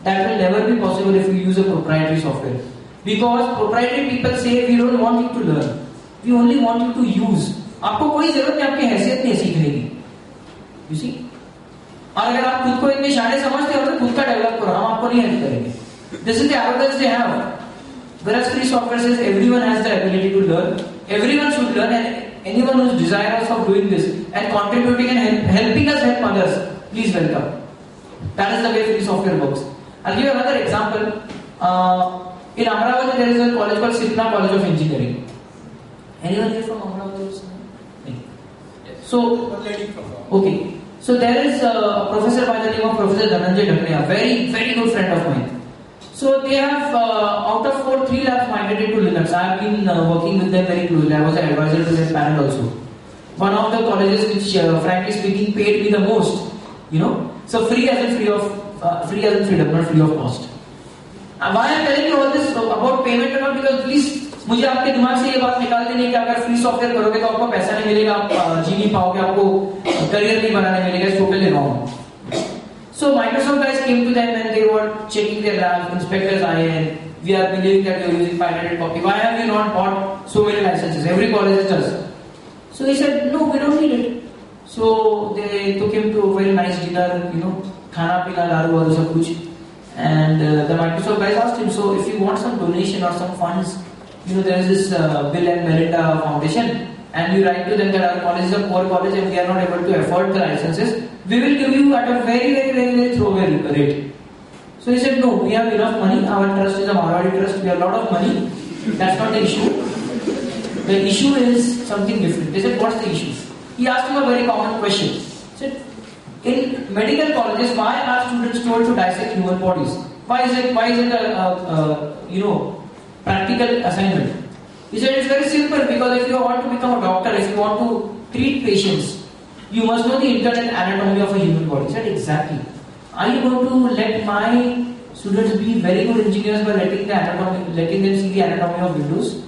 That will never be possible if you use a proprietary software. Because proprietary people say we don't want you to learn. We only want you to use. आपको कोई जरूरत नहीं, आपकी हैसियत नहीं सीखने की. You see? और अगर आप खुद को इतने शाने समझते हो तो खुद का डेवलप करो, हम आपको नहीं हेल्प करेंगे. This is the arrogance they have. Whereas free software says everyone has the ability to learn, everyone should learn, and anyone who is desirous of doing this and contributing and helping us help others, please welcome. That is the way free software works. I'll give you another example. In Amravati there is a college called Sipna College of Engineering. Anyone here from Amravati? So, okay. So there is a professor by the name of Professor Dhananjay Dhakne, a very, very good friend of mine. So they have, out of 4, 3 labs migrated to Linux. I have been working with them very closely. I was an advisor to their panel also. One of the colleges which, frankly speaking, paid me the most. So free as in freedom, not free of cost. Why I am telling you all this about payment and all, because please, मुझे आपके दिमाग से ये बात निकाल देनी है कि अगर फ्री सॉफ्टवेयर करोगे तो आपको पैसा नहीं मिलेगा, आप जी नहीं पाओगे, आपको करियर नहीं बनाने मिलेगा. It's totally wrong. So Microsoft guys came to them and they were checking their labs, inspectors IN. We are believing that you are using 500 copy. Why have you not bought so many licenses? Every college does. So he said, no, we don't need it. So they took him to a very nice dinner, khana pina, daru, aur sab kuch. And the Microsoft guys asked him, so if you want some donation or some funds, there is this Bill and Melinda Foundation, and you write to them that our college is a poor college and we are not able to afford the licenses, we will give you at a very, very, very, very throwaway rate. So he said, no, we have enough money, our trust is a Marwari trust, we have a lot of money, that's not the issue. The issue is something different. They said, what's the issue? He asked him a very common question. He said, in medical colleges, why are students told to dissect human bodies? Why is it a practical assignment? He said, it's very simple, because if you want to become a doctor, if you want to treat patients, you must know the internal anatomy of a human body. He said, exactly. Are you going to let my students be very good engineers by letting them see the anatomy of windows?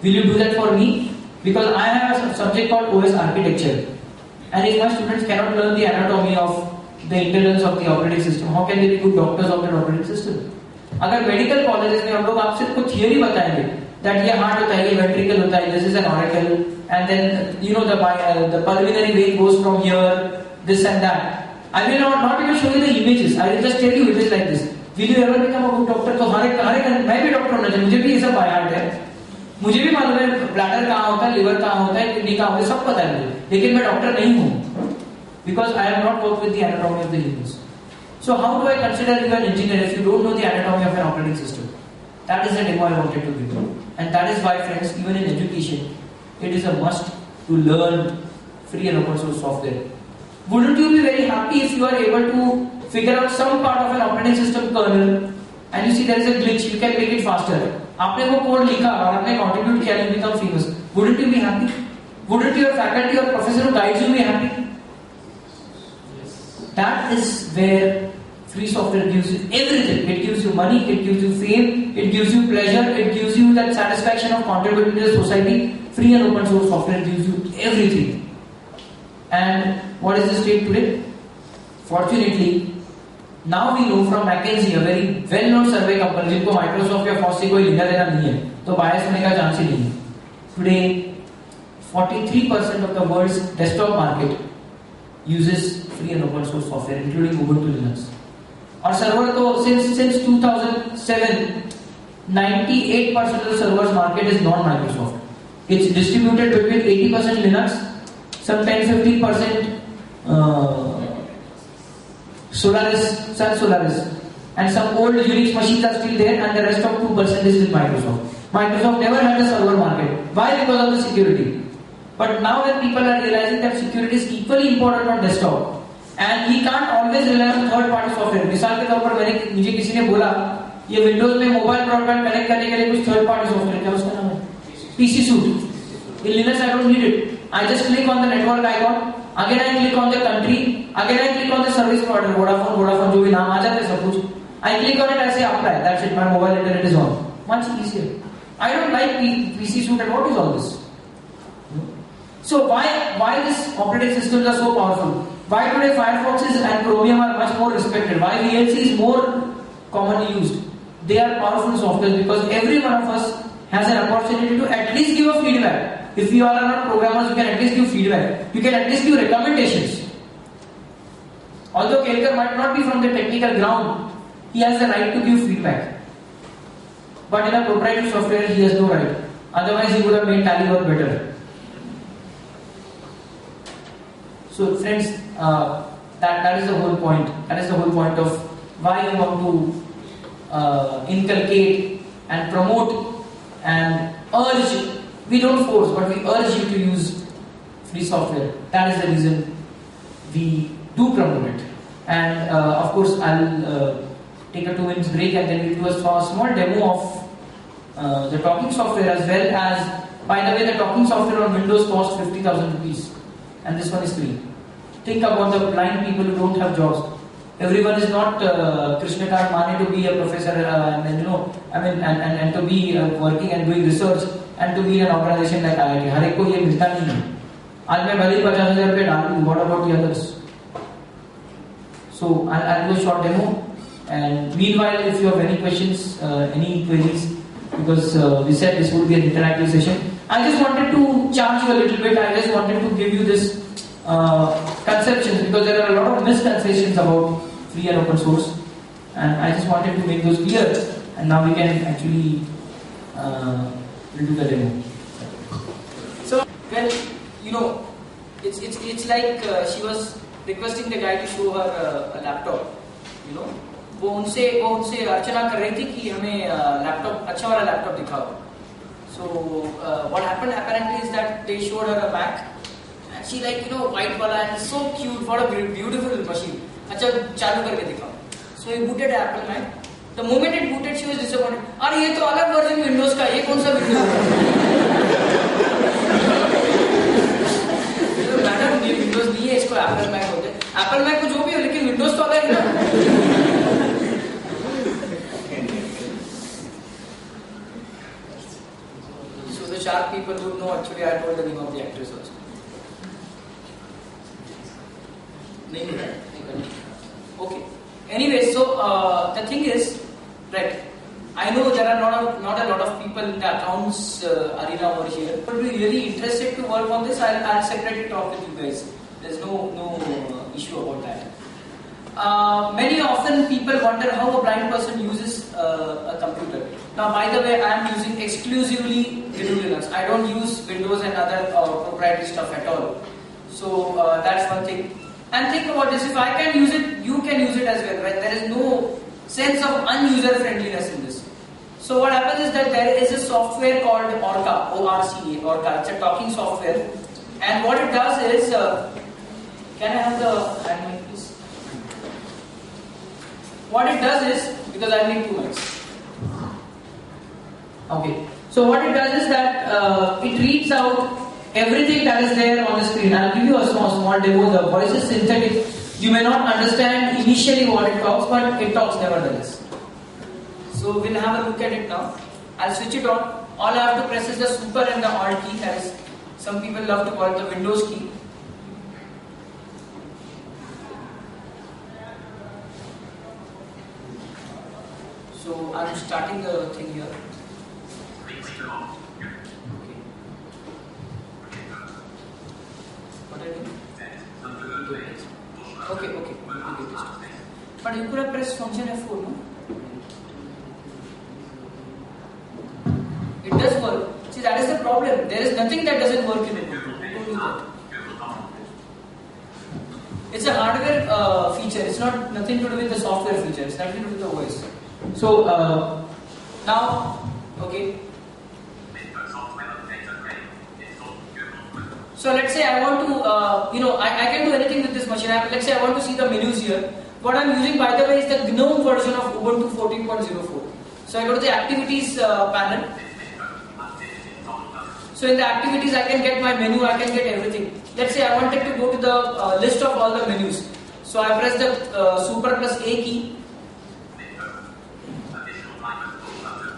Will you do that for me? Because I have a subject called OS architecture. And if my students cannot learn the anatomy of the internals of the operating system, how can they be good doctors of the operating system? अगर medical colleges में हम लोग आपसे कुछ theory बताएंगे that ये heart होता है, ये वेंट्रिकल होता है, this is an auricle, and then the pulmonary vein goes from here, this and that. I will not even show you the images. I will just tell you it is like this. Will you ever become a good doctor? तो मैं भी doctor होना चाहिए, मुझे भी ये सब by heart है, मुझे भी मालूम है ब्लैडर कहाँ होता है, लिवर कहाँ होता है, किडनी कहाँ होता है, सब पता है मुझे, लेकिन मैं डॉक्टर नहीं हूँ, because I have not worked with the anatomy of the humans. So how do I consider you an engineer if you don't know the anatomy of an operating system? That is the demo I wanted to give you. And that is why, friends, even in education, it is a must to learn free and open source software. Wouldn't you be very happy if you are able to figure out some part of an operating system kernel and you see there is a glitch, you can make it faster. आपने वो code लिखा और आपने contribute किया, you become famous. Wouldn't you be happy? Wouldn't your faculty or professor who guides you be happy? That is where free software gives you everything. It gives you money, it gives you fame, it gives you pleasure, it gives you that satisfaction of contributing to the society. Free and open source software gives you everything. And what is the state today? Fortunately, now we know from McKinsey, a very well-known survey company, जिनको Microsoft या Foss से कोई लेना देना नहीं है, तो bias होने का chance ही नहीं है. Today, 43% of the world's desktop market uses free and open source software, including Ubuntu Linux. Our server, though, since 2007, 98% of the servers market is non-Microsoft. It's distributed between 80% Linux, some 10-15% Sun Solaris, and some old Unix machines are still there, and the rest of 2% is with Microsoft. Microsoft never had a server market. Why? Because of the security. But now when people are realizing that security is equally important on desktop, and we can't always rely on third-party software. मिसाल के तौर पर मुझे किसी ने बोला ये Windows में मोबाइल ब्रॉडबैंड कनेक्ट करने के लिए कुछ थर्ड-पार्टी सॉफ्टवेयर, क्या उसका नाम है? PC Suite. In Linux I don't need it. I just click on the network icon. Again I click on the country. Again I click on the service provider. Vodafone जो भी नाम आ जाते हैं सब कुछ. I click on it, I say apply. That's it. My mobile internet is on. Much easier. I don't like PC Suite. And what is all this? So why these operating systems are so powerful? Why today Firefox and Chromium are much more respected? Why VLC is more commonly used? They are powerful software because every one of us has an opportunity to at least give a feedback. If you all are not programmers, you can at least give feedback. You can at least give recommendations. Although Kelkar might not be from the technical ground, he has the right to give feedback. But in a proprietary software, he has no right. Otherwise, he would have made Tally work better. So friends, that is the whole point. That is the whole point of why you want to inculcate and promote and urge. We don't force, but we urge you to use free software. That is the reason we do promote it. And of course, I'll take a 2 minutes break and then we'll do a small demo of the talking software, as well as, by the way, the talking software on Windows costs 50,000 rupees and this one is free. Think about the blind people who don't have jobs. Everyone is not Krishnakant Mane to be a professor and to be working and doing research and to be in an organization like IIT. हर एक को ये मिलता नहीं है. आज मैं भले 50,000 रुपए डाल दूँ. What about the others? So I'll do a short demo, and meanwhile, if you have any questions, any queries, because we said this would be an interactive session. I just wanted to charge you a little bit. I just wanted to give you this conceptions, because there are a lot of misconceptions about free and open source, and I just wanted to make those clear. And now we can actually do the demo. So, well, it's like she was requesting the guy to show her a laptop. वो उनसे अर्चना कर रही थी कि हमें laptop, अच्छा वाला laptop दिखाओ. So what happened apparently is that they showed her a Mac, and she white wala and so cute, what a beautiful machine. अच्छा चालू करके दिखाओ. So he booted Apple Mac. The moment it booted, she was disappointed. अरे ये तो अलग version Windows का, ये कौन सा विंडोज है? मैडम ये विंडोज नहीं है, इसको एप्पल मैक बोलते हैं. एप्पल मैक को जो भी हो, लेकिन विंडोज तो अलग है ना. So the sharp people would know. Actually, I told the name of the actress also. Okay. Anyway, so the thing is, right? I know there are not a lot of people in the accounts arena over here. If you're really interested to work on this, I'll separately talk with you guys. There's no issue about that. Many often people wonder how a blind person uses a computer. Now, by the way, I am using exclusively GNU Linux. I don't use Windows and other proprietary stuff at all. So that's one thing. And think about this: if I can use it, you can use it as well, right? There is no sense of unuser friendliness in this. So what happens is that there is a software called Orca, O-R-C-A, Orca. It's a talking software, and what it does is, can I have the hand mic, please? What it does is, because I need 2 mics. Okay. So what it does is that it reads out everything that is there on the screen. I'll give you a small demo. The voice is synthetic. You may not understand initially what it talks, but it talks nevertheless. So we'll have a look at it now. I'll switch it on. All I have to press is the super and the alt key, as some people love to call it the Windows key. So I'm starting the thing here. Okay. But you could have pressed function F4, no? It does work. See, that is the problem. There is nothing that doesn't work in it. It's a hardware feature. It's nothing to do with the software feature. It's nothing to do with the voice. So now, okay. So let's say I want to, I can do anything with this machine. Let's say I want to see the menus here. What I'm using, by the way, is the GNOME version of Ubuntu 14.04. So I go to the activities panel. So in the activities, I can get my menu, I can get everything. Let's say I wanted to go to the list of all the menus. So I press the super plus A key.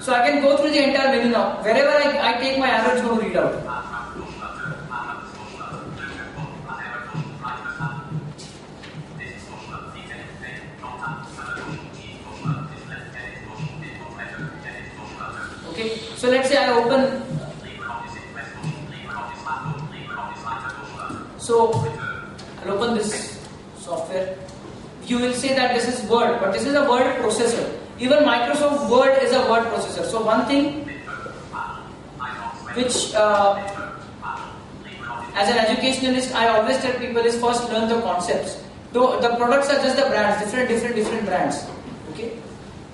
So I can go through the entire menu now. Wherever I take my arrow, it's going to read out. Okay, so let's say I open. So I'll open this software. You will say that this is Word, but this is a word processor. Even Microsoft Word is a word processor. So one thing which as an educationalist I always tell people is first learn the concepts. Though the products are just the brands, different brands. Okay.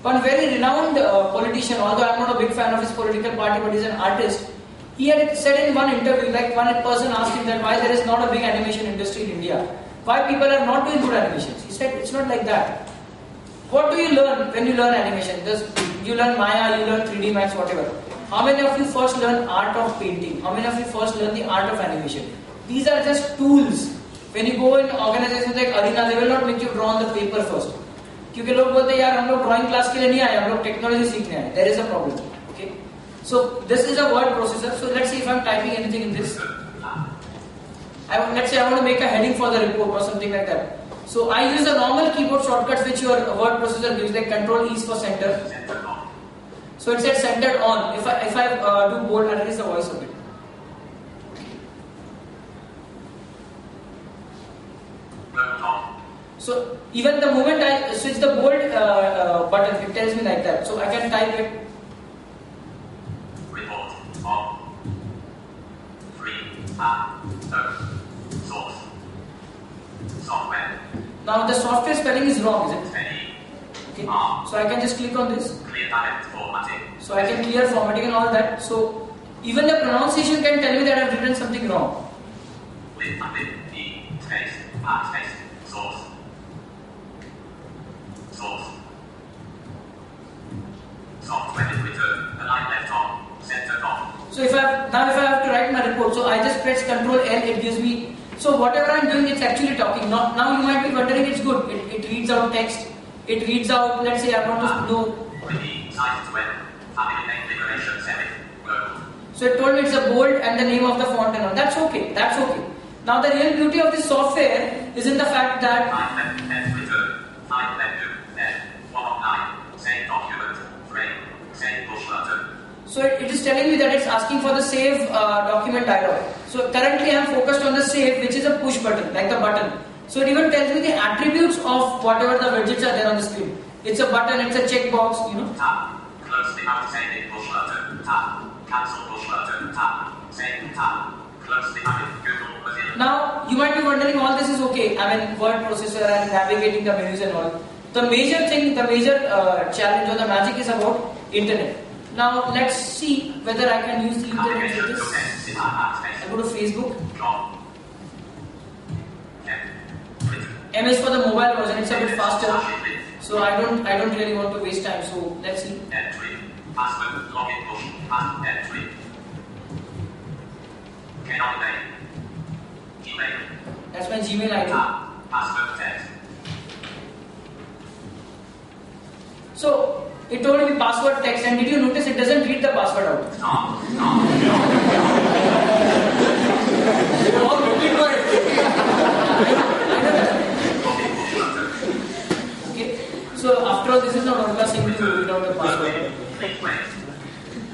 One very renowned politician, although I'm not a big fan of his political party, but he's an artist. He had said in one interview, like one person asked him that why there is not a big animation industry in India. Why people are not doing good animations. He said it's not like that. What do you learn when you learn animation? You learn Maya, you learn 3D Max, whatever. How many of you first learn art of painting? How many of you first learn the art of animation? These are just tools. When you go in organizations like Arena, they will not make you draw on the paper first. क्योंकि लोग बोलते हैं यार हम लोग drawing class के लिए नहीं आए, हम लोग टेक्नोलॉजी सीखने आए. There is a problem. Okay. So this is a word processor. So let's see if I'm typing anything in this. Let's say I want to make a heading for the report or something like that. So I use a normal keyboard shortcuts which your word processor gives, like Control E is for center. So it says centered on. If I do bold, I'll release the voice of it. So even the moment I switch the bold button, it tells me like that. So I can type it. Report on 3 source software. Now the software spelling is wrong, is it? Okay. So I can just click on this. Clear formatting. So I can clear formatting and all that. So even the pronunciation can tell me that I've written something wrong. With E space source. Software is returned. Align left on. Center on. So if I have to write my report, so I just press Ctrl L, it gives me. So whatever I'm doing, it's actually talking. Now you might be wondering, it's good. It reads out text. It reads out. Let's say I want to know. So it told me it's a bold and the name of the font and all. That's okay. That's okay. Now the real beauty of this software is in the fact that. So it is telling me that it's asking for the save document dialog. So currently I am focused on the save, which is a push button, like the button. So it even tells me the attributes of whatever the widgets are there on the screen. It's a button, it's a checkbox, you know. Tab, close the outside push button, tab, cancel push button, tab, save tab, close the Google Mozilla. Now you might be wondering, all this is okay. I mean, word processor and navigating the menus and all. The major thing, the major challenge or the magic is about internet. Now let's see whether I can use the internet for this. I go to Facebook. M is for the mobile version, it's a bit faster. So I don't really want to waste time. So let's see. Password, login push, entry. Email. That's my Gmail ID. Password text. So it told me password text, and did you notice it doesn't read the password out? They were all looking for it. Okay. So after all, this is not Orca saying to read out the password.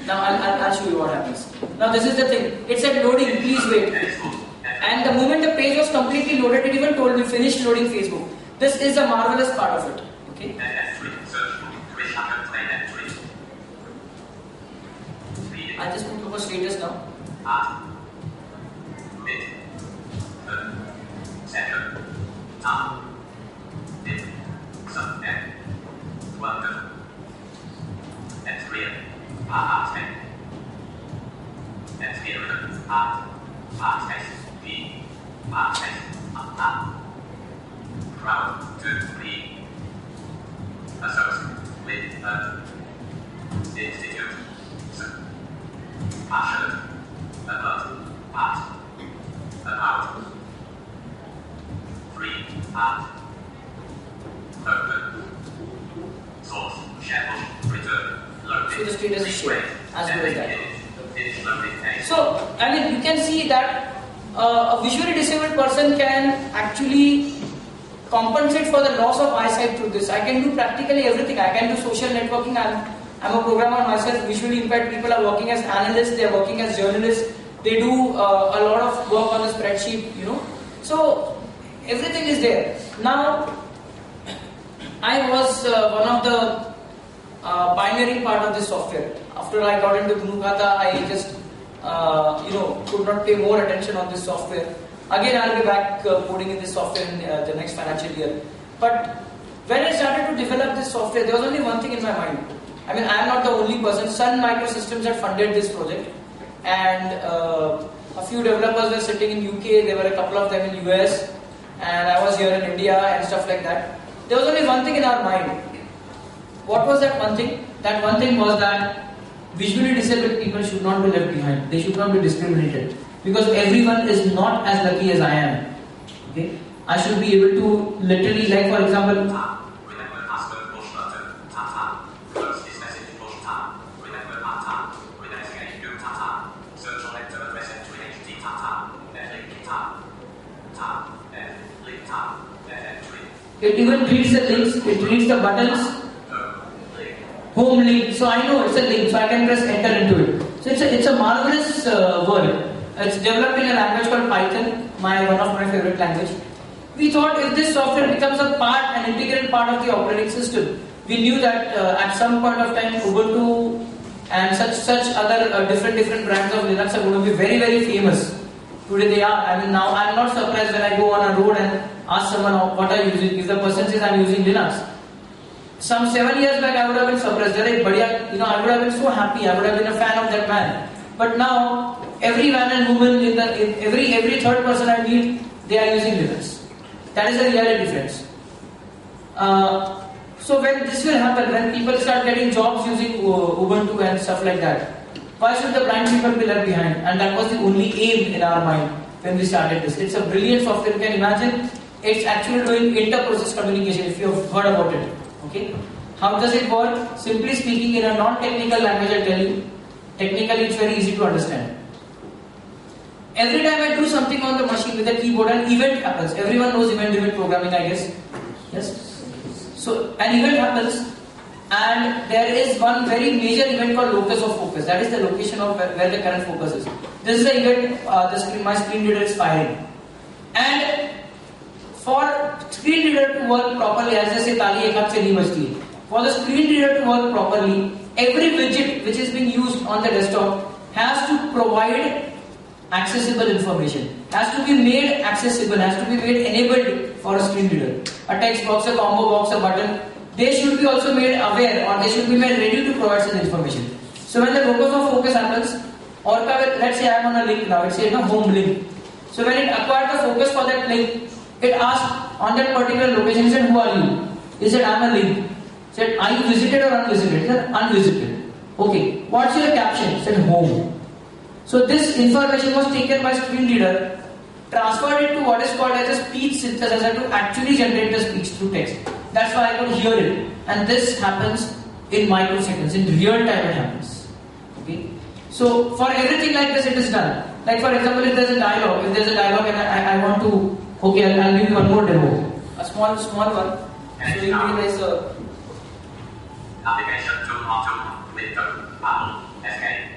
Now I'll show you what happens. Now this is the thing. It said loading, please wait. And the moment the page was completely loaded, it even told me finish loading Facebook. This is the marvelous part of it. Okay. I just put up a status now. Institute. Passionate. About. Free. Open. Source. Schedule. Return. Loading. So the status is shared. As good as that. It's loading. So I mean, you can see that a visually disabled person can actually compensate for the loss of eyesight through this. I can do practically everything. I can do social networking. I'm a programmer myself. Visually impaired people are working as analysts. They are working as journalists. They do a lot of work on the spreadsheet. You know, so everything is there. Now, I was one of the pioneering part of this software. After I got into GNU-Khata, I just could not pay more attention on this software. Again, I'll be back coding in this software in the next financial year. But when I started to develop this software, there was only one thing in my mind. I mean, I am not the only person. Sun Microsystems had funded this project, and a few developers were sitting in UK. There were a couple of them in US, and I was here in India and stuff like that. There was only one thing in our mind. what was that one thing? That one thing was that visually disabled people should not be left behind. They should not be discriminated because everyone is not as lucky as I am. Okay, I should be able to literally, like for example. Remember password push button. Tap tap. Close this message push tap. Remember tap. Remember do tap. Search on enter address entry HD tap. Link tap. Tap. Link tap. Entry. It even reads the links. It reads the buttons. Home link. So I know it's a link. So I can press enter into it. So it's a marvelous word. It's developed in a language called Python. One of my favorite language. We thought if this software becomes an integral part of the operating system, we knew that at some point of time Ubuntu and such other different brands of Linux are going to be very, very famous. Today they are. I mean, now I'm not surprised when I go on a road and ask someone what are you using. If the person says I'm using Linux, some 7 years back I would have been surprised. I would have been so happy. I would have been a fan of that man. But now every man and woman every third person I meet, they are using Linux. That is the real difference. So when this will happen, when people start getting jobs using Ubuntu and stuff like that, why should the blind people be left behind? And that was the only aim in our mind when we started this. It's a brilliant software. You can imagine it's actually doing inter-process communication if you have heard about it. Okay? How does it work? Simply speaking, in a non-technical language, I tell you. Technically, it's very easy to understand. Every time I do something on the machine with a keyboard, an event happens. Everyone knows event programming, I guess. Yes? So, an event happens, and there is one very major event called locus of focus. That is the location of where the current focus is. This is the event, my screen reader is firing. And for screen reader to work properly, as I say, tali ek haath se nahi bajti hai. For the screen reader to work properly, every widget which is being used on the desktop has to provide accessible information, has to be made accessible, has to be made enabled for a screen reader. A text box, a combo box, a button, they should be also made aware or they should be made ready to provide such information. So when the locus of focus happens, or let's say I am on a link now, it's a home link. So when it acquired the focus for that link, it asked on that particular location, it said, who are you? It said, I am a link. It said, are you visited or unvisited? It said, unvisited. Okay, what's your caption? It said, home. So this information was taken by screen reader, transferred it to what is called as a speech synthesizer to actually generate the speech through text. That's why I could hear it. And this happens in microseconds. In real time it happens. Okay. So for everything like this it is done. Like for example, if there's a dialogue and I want to, okay, I'll give you one more demo. A small one. So you realize navigation to auto window panel escape.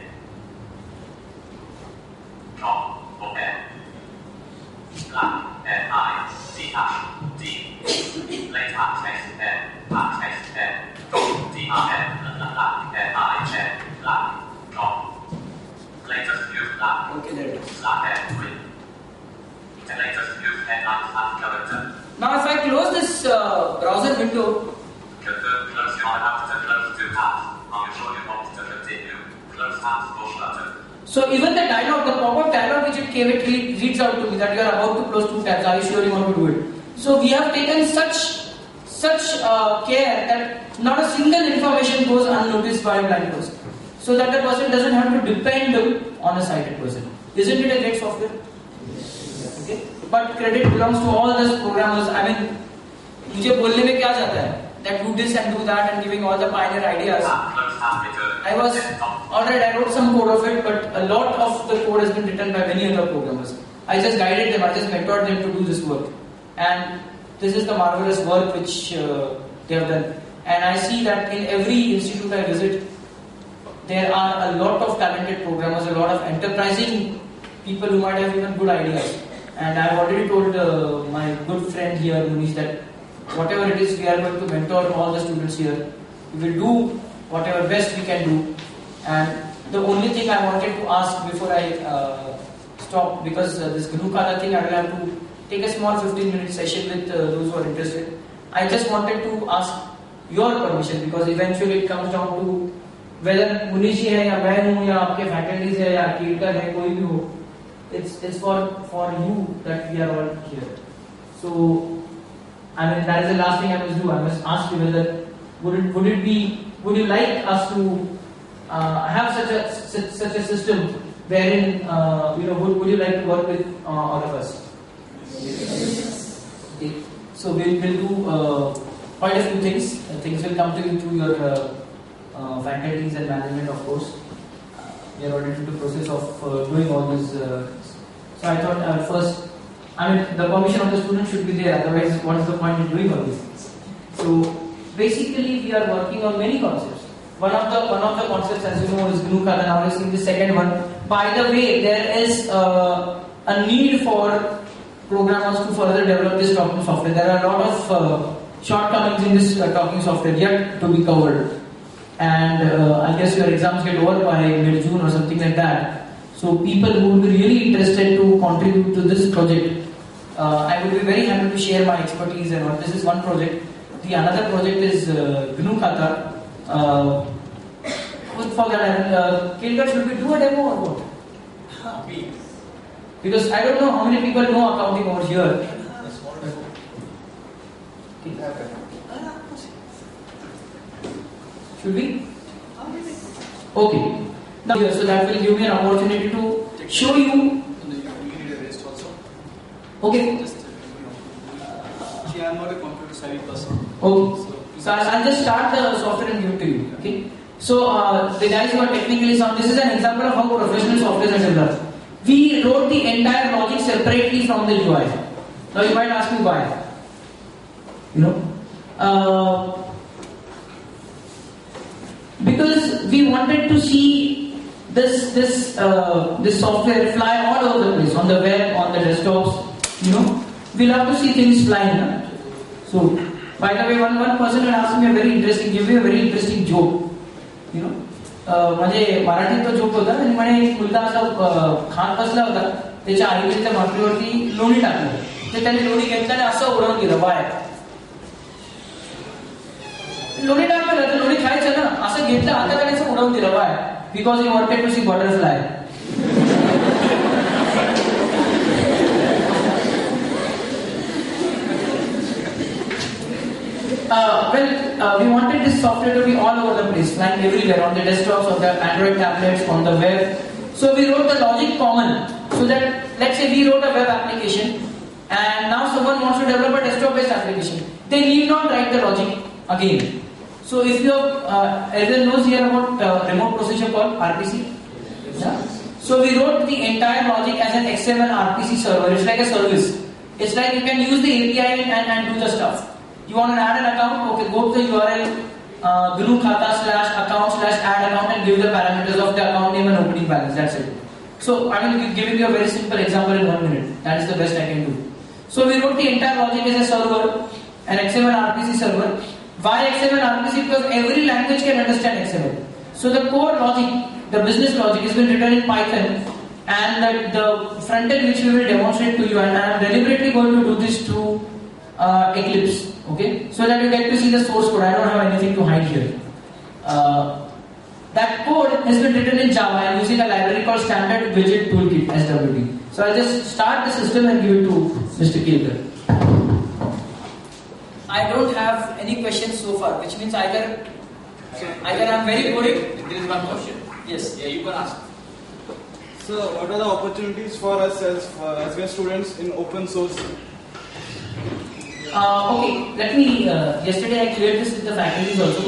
Drop open. Black I C hash D late text text D R N black drop latest view black. okay, there it is. Black green. The latest view headlines and character. Now if I close this browser window, Confirm close your tabs to close two tabs. Are you sure you want to continue? Close tabs push button. so even the dialogue, the pop-up dialogue which it came, it reads out to me that you are about to close two tabs. Are you sure you want to do it? So we have taken such care that not a single information goes unnoticed by a blind person, so that the person doesn't have to depend on a sighted person. Isn't it a great software? Okay. But credit belongs to all those programmers. I mean, मुझे बोलने में क्या जाता है? That do this and do that and giving all the pioneer ideas. I wrote some code of it, but a lot of the code has been written by many other programmers. I just guided them, I just mentored them to do this work. And this is the marvelous work which they have done. And I see that in every institute I visit, there are a lot of talented programmers, a lot of enterprising people who might have even good ideas. And I have already told my good friend here, Munish, that whatever it is, we are going to mentor all the students here. We will do whatever best we can do. And the only thing I wanted to ask before I stop, because this GNU Kala thing, I will have to take a small 15-minute session with those who are interested. I just wanted to ask your permission, because eventually it comes down to whether Munish hai ya main hu ya aapke faculties hai ya Kirtan hai, koi bhi ho. It's for you that we are all here. So, I mean, that is the last thing I must do. I must ask you whether Would you like us to have such a system wherein would you like to work with all of us? Yes. Okay. So we'll do quite a few things. Things will come to you through your faculties and management, of course. We are already in the process of doing all this. So I thought first, the permission of the student should be there. Otherwise, what is the point in doing all these things? So basically, we are working on many concepts. One of the concepts, as you know, is GNU Khata. Now let's see the second one. By the way, there is a need for programmers to further develop this talking software. There are a lot of shortcomings in this talking software yet to be covered. And I guess your exams get over by mid-June or something like that. So people who would be really interested to contribute to this project, I would be very happy to share my expertise and all. This is one project. The another project is GNU Khata. For that, Kilgar, should we do a demo or what? Because I don't know how many people know accounting over here. Should we? Okay. Now, so that will give me an opportunity to show you. Okay. See, I am not a computer savvy person. Okay. So I'll just start the software and give it to you. Okay. So the guys who are technically sound, this is an example of how professional software is developed. We wrote the entire logic separately from the UI. Now you might ask me why. Because we wanted to see this software fly all over the place, on the web, on the desktops. We love to see things flying. So, by the way, one person had asked me give me a very interesting joke. म्हणजे मराठीत तो joke होता आणि म्हणे एक मुलगा असा खात बसला होता, त्याच्या आईने त्या भाकरीवरती लोणी टाकलं, तर त्याने लोणी घेतलं आणि असं उडवून गेलं. वाय लोणी टाकलं तर लोणी खायचं ना, असं घेतलं हातात आणि असं उडवून दिलं. Why? Because you wanted to see butterfly. We wanted this software to be all over the place, flying everywhere, on the desktops, on the Android tablets, on the web. So we wrote the logic common, so that, let's say we wrote a web application, and now someone wants to develop a desktop-based application. They need not write the logic again. So if you everyone knows here about remote procedure called RPC? Yeah? So we wrote the entire logic as an XML RPC server. It's like a service. It's like you can use the API and do the stuff. You want to add an account? Okay, go to the URL GNU Khata /account/add account and give the parameters of the account name and opening balance. That's it. So I will be giving you a very simple example in 1 minute. That is the best I can do. So we wrote the entire logic as a server, an XML RPC server. Why XML RPC? Because every language can understand XML. So the core logic, the business logic, has been written in Python, and the front end which we will demonstrate to you, and I am deliberately going to do this through Eclipse. Okay, so that you get to see the source code. I don't have anything to hide here. That code has been written in Java and using a library called Standard Widget Toolkit (SWT). So I'll just start the system and give it to Mr. Kilgar. I don't have any questions so far, which means either I'm very good. There is one question. Yes. Yeah, you can ask. So, what are the opportunities for us as we are students in open source? Okay, let me. Yesterday I cleared this with the faculties also.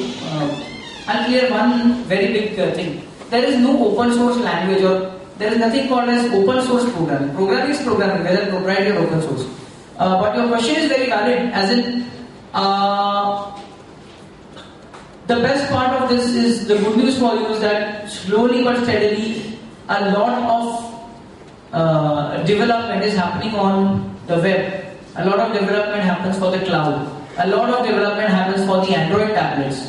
I'll clear one very big thing. There is no open source language, or there is nothing called as open source programming. Programming is programming, whether proprietary or open source. But your question is very valid, as in the best part of this is the good news for you is that slowly but steadily a lot of development is happening on the web. A lot of development happens for the cloud. A lot of development happens for the Android tablets.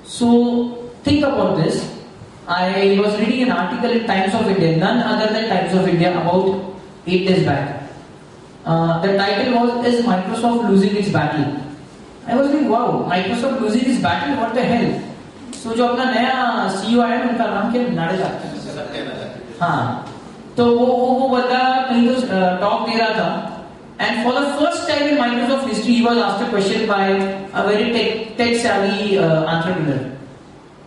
So think about this. I was reading an article in Times of India, none other than Times of India, about 8 days back. The title was, "Is Microsoft losing its battle?" I was like, wow, Microsoft losing its battle? What the hell? So जो अपना नया CEO आया है, उनका नाम क्या? नाडेला. हाँ, तो वो बंदा कहीं तो टॉक दे रहा था, And for the first time in Microsoft history, he was asked a question by a very tech-savvy entrepreneur.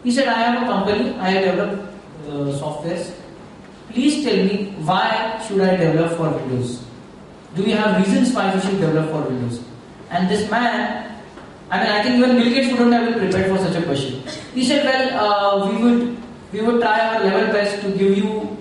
He said, I have a company, I have developed softwares. Please tell me, why should I develop for Windows? Do you have reasons why you should develop for Windows? And this man, I think even Bill Gates wouldn't have been prepared for such a question. He said, well, we would try our level best to give you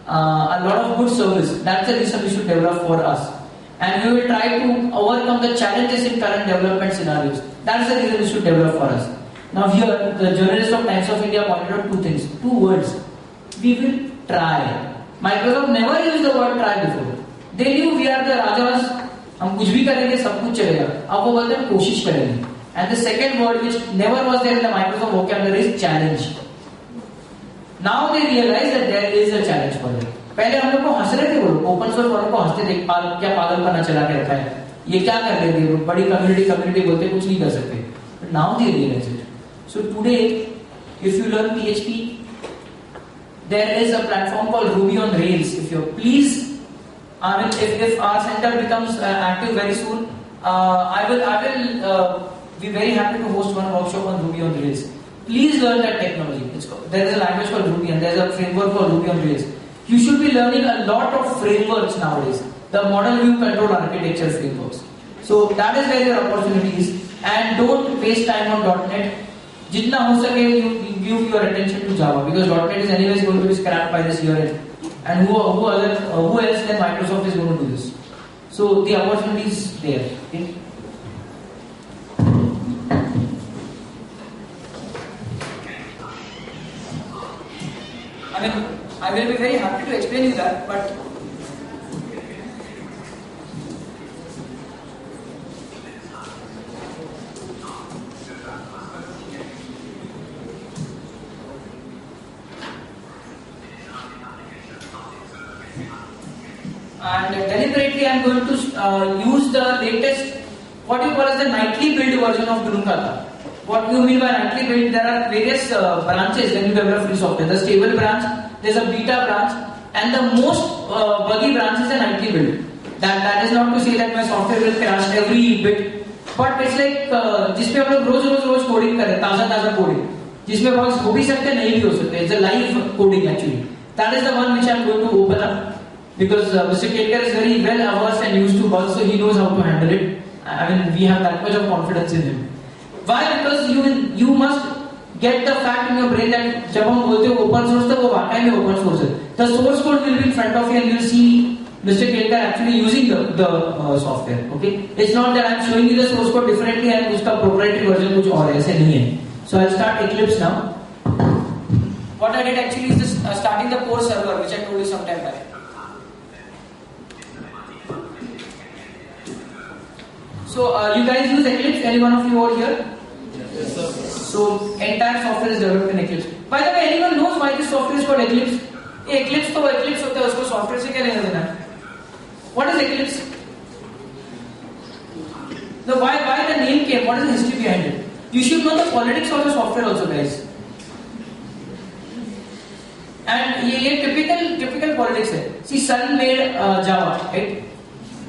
a lot of good service. That's the reason we should develop for us. And we will try to overcome the challenges in current development scenarios. That's the reason we should develop for us. Now here, the journalist of Times of India pointed out two things, two words. We will try. Microsoft never used the word try before. They knew we are the Rajas. हम कुछ भी करेंगे सब कुछ चलेगा. अब वो बोलते हैं कोशिश करेंगे. And the second word which never was there in the Microsoft vocabulary is challenge. Now they realize that there is a challenge for them. पहले हम लोग को हंस रहे थे वो लोग, ओपन सोर्स वालों को हंसते थे, क्या पागलपना चला के रखा है, ये क्या कर रहे थे, बड़ी कम्युनिटी बोलते कुछ नहीं कर सकते. But now they realize it. So today, if you learn PHP, there is a platform called Ruby on Rails. If you please. If our center becomes active very soon, I will be very happy to host one workshop on Ruby on Rails. Please learn that technology. There is a language called Ruby and there is a framework called Ruby on Rails. You should be learning a lot of frameworks nowadays. The model view control architecture frameworks. So that is where your opportunity is. And don't waste time on .NET. Jitna ho sake, you give your attention to Java because .NET is anyways going to be scrapped by this year end. And who else than Microsoft is going to do this? So the opportunity is there. Okay? I will be very happy to explain you that, but and deliberately I am going to use the latest, what you call as the nightly build version of GNU Kata. What do you mean by nightly build? There are various branches when you develop free software. The stable branch, there's a beta branch, and the most buggy branch is a nightly build. That is not to say that my software will crash every bit, but it's like जिसपे हम लोग रोज coding करें, ताजा coding, जिसमें bugs हो भी सकते नहीं भी हो सकते. It's a live coding actually. That is the one which I'm going to open up. Because Mr. Kelkar is very well averse and used to bugs, so he knows how to handle it. We have that much of confidence in him. Why? Because you must get the fact in your brain that जब हम बोलते हैं open source तो वो वाकई में open source है. The source code will be in front of you and you'll see Mr. Kelkar actually using the software. Okay? It's not that I'm showing you the source code differently and उसका proprietary version कुछ और है, ऐसे नहीं है. So I'll start Eclipse now. What I did actually is this, starting the core server, which I told you some time back. So you guys use Eclipse? Any one of you over here? Yes, sir. So entire software is developed in Eclipse. By the way, anyone knows why this software is called Eclipse? Eclipse तो Eclipse होता है, उसको software से क्या लेना देना? What is Eclipse? The why the name came? What is the history behind it? You should know the politics of the software also, guys. And ये typical politics है. See, Sun made Java, right?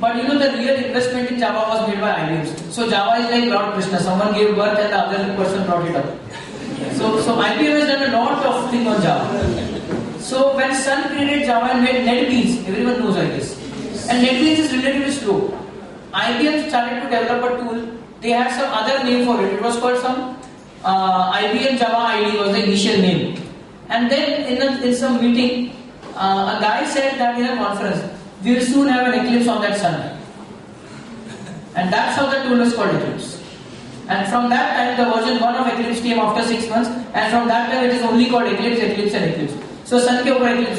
But you know the real investment in Java was made by IBM. So Java is like Lord Krishna. Someone gave birth and the other person brought it up. So IBM has done a lot of things on Java. So when Sun created Java and made NetBeans, everyone knows I guess. And NetBeans is relatively slow. IBM started to develop a tool. They had some other name for it. It was called some IBM Java ID was the initial name. And then in some meeting, a guy said that in a conference, we will soon have an eclipse on that sun. And that's how the tool is called Eclipse. And from that time, the version 1 of Eclipse came after 6 months. And from that time, it is only called Eclipse and Eclipse. So sun के ऊपर Eclipse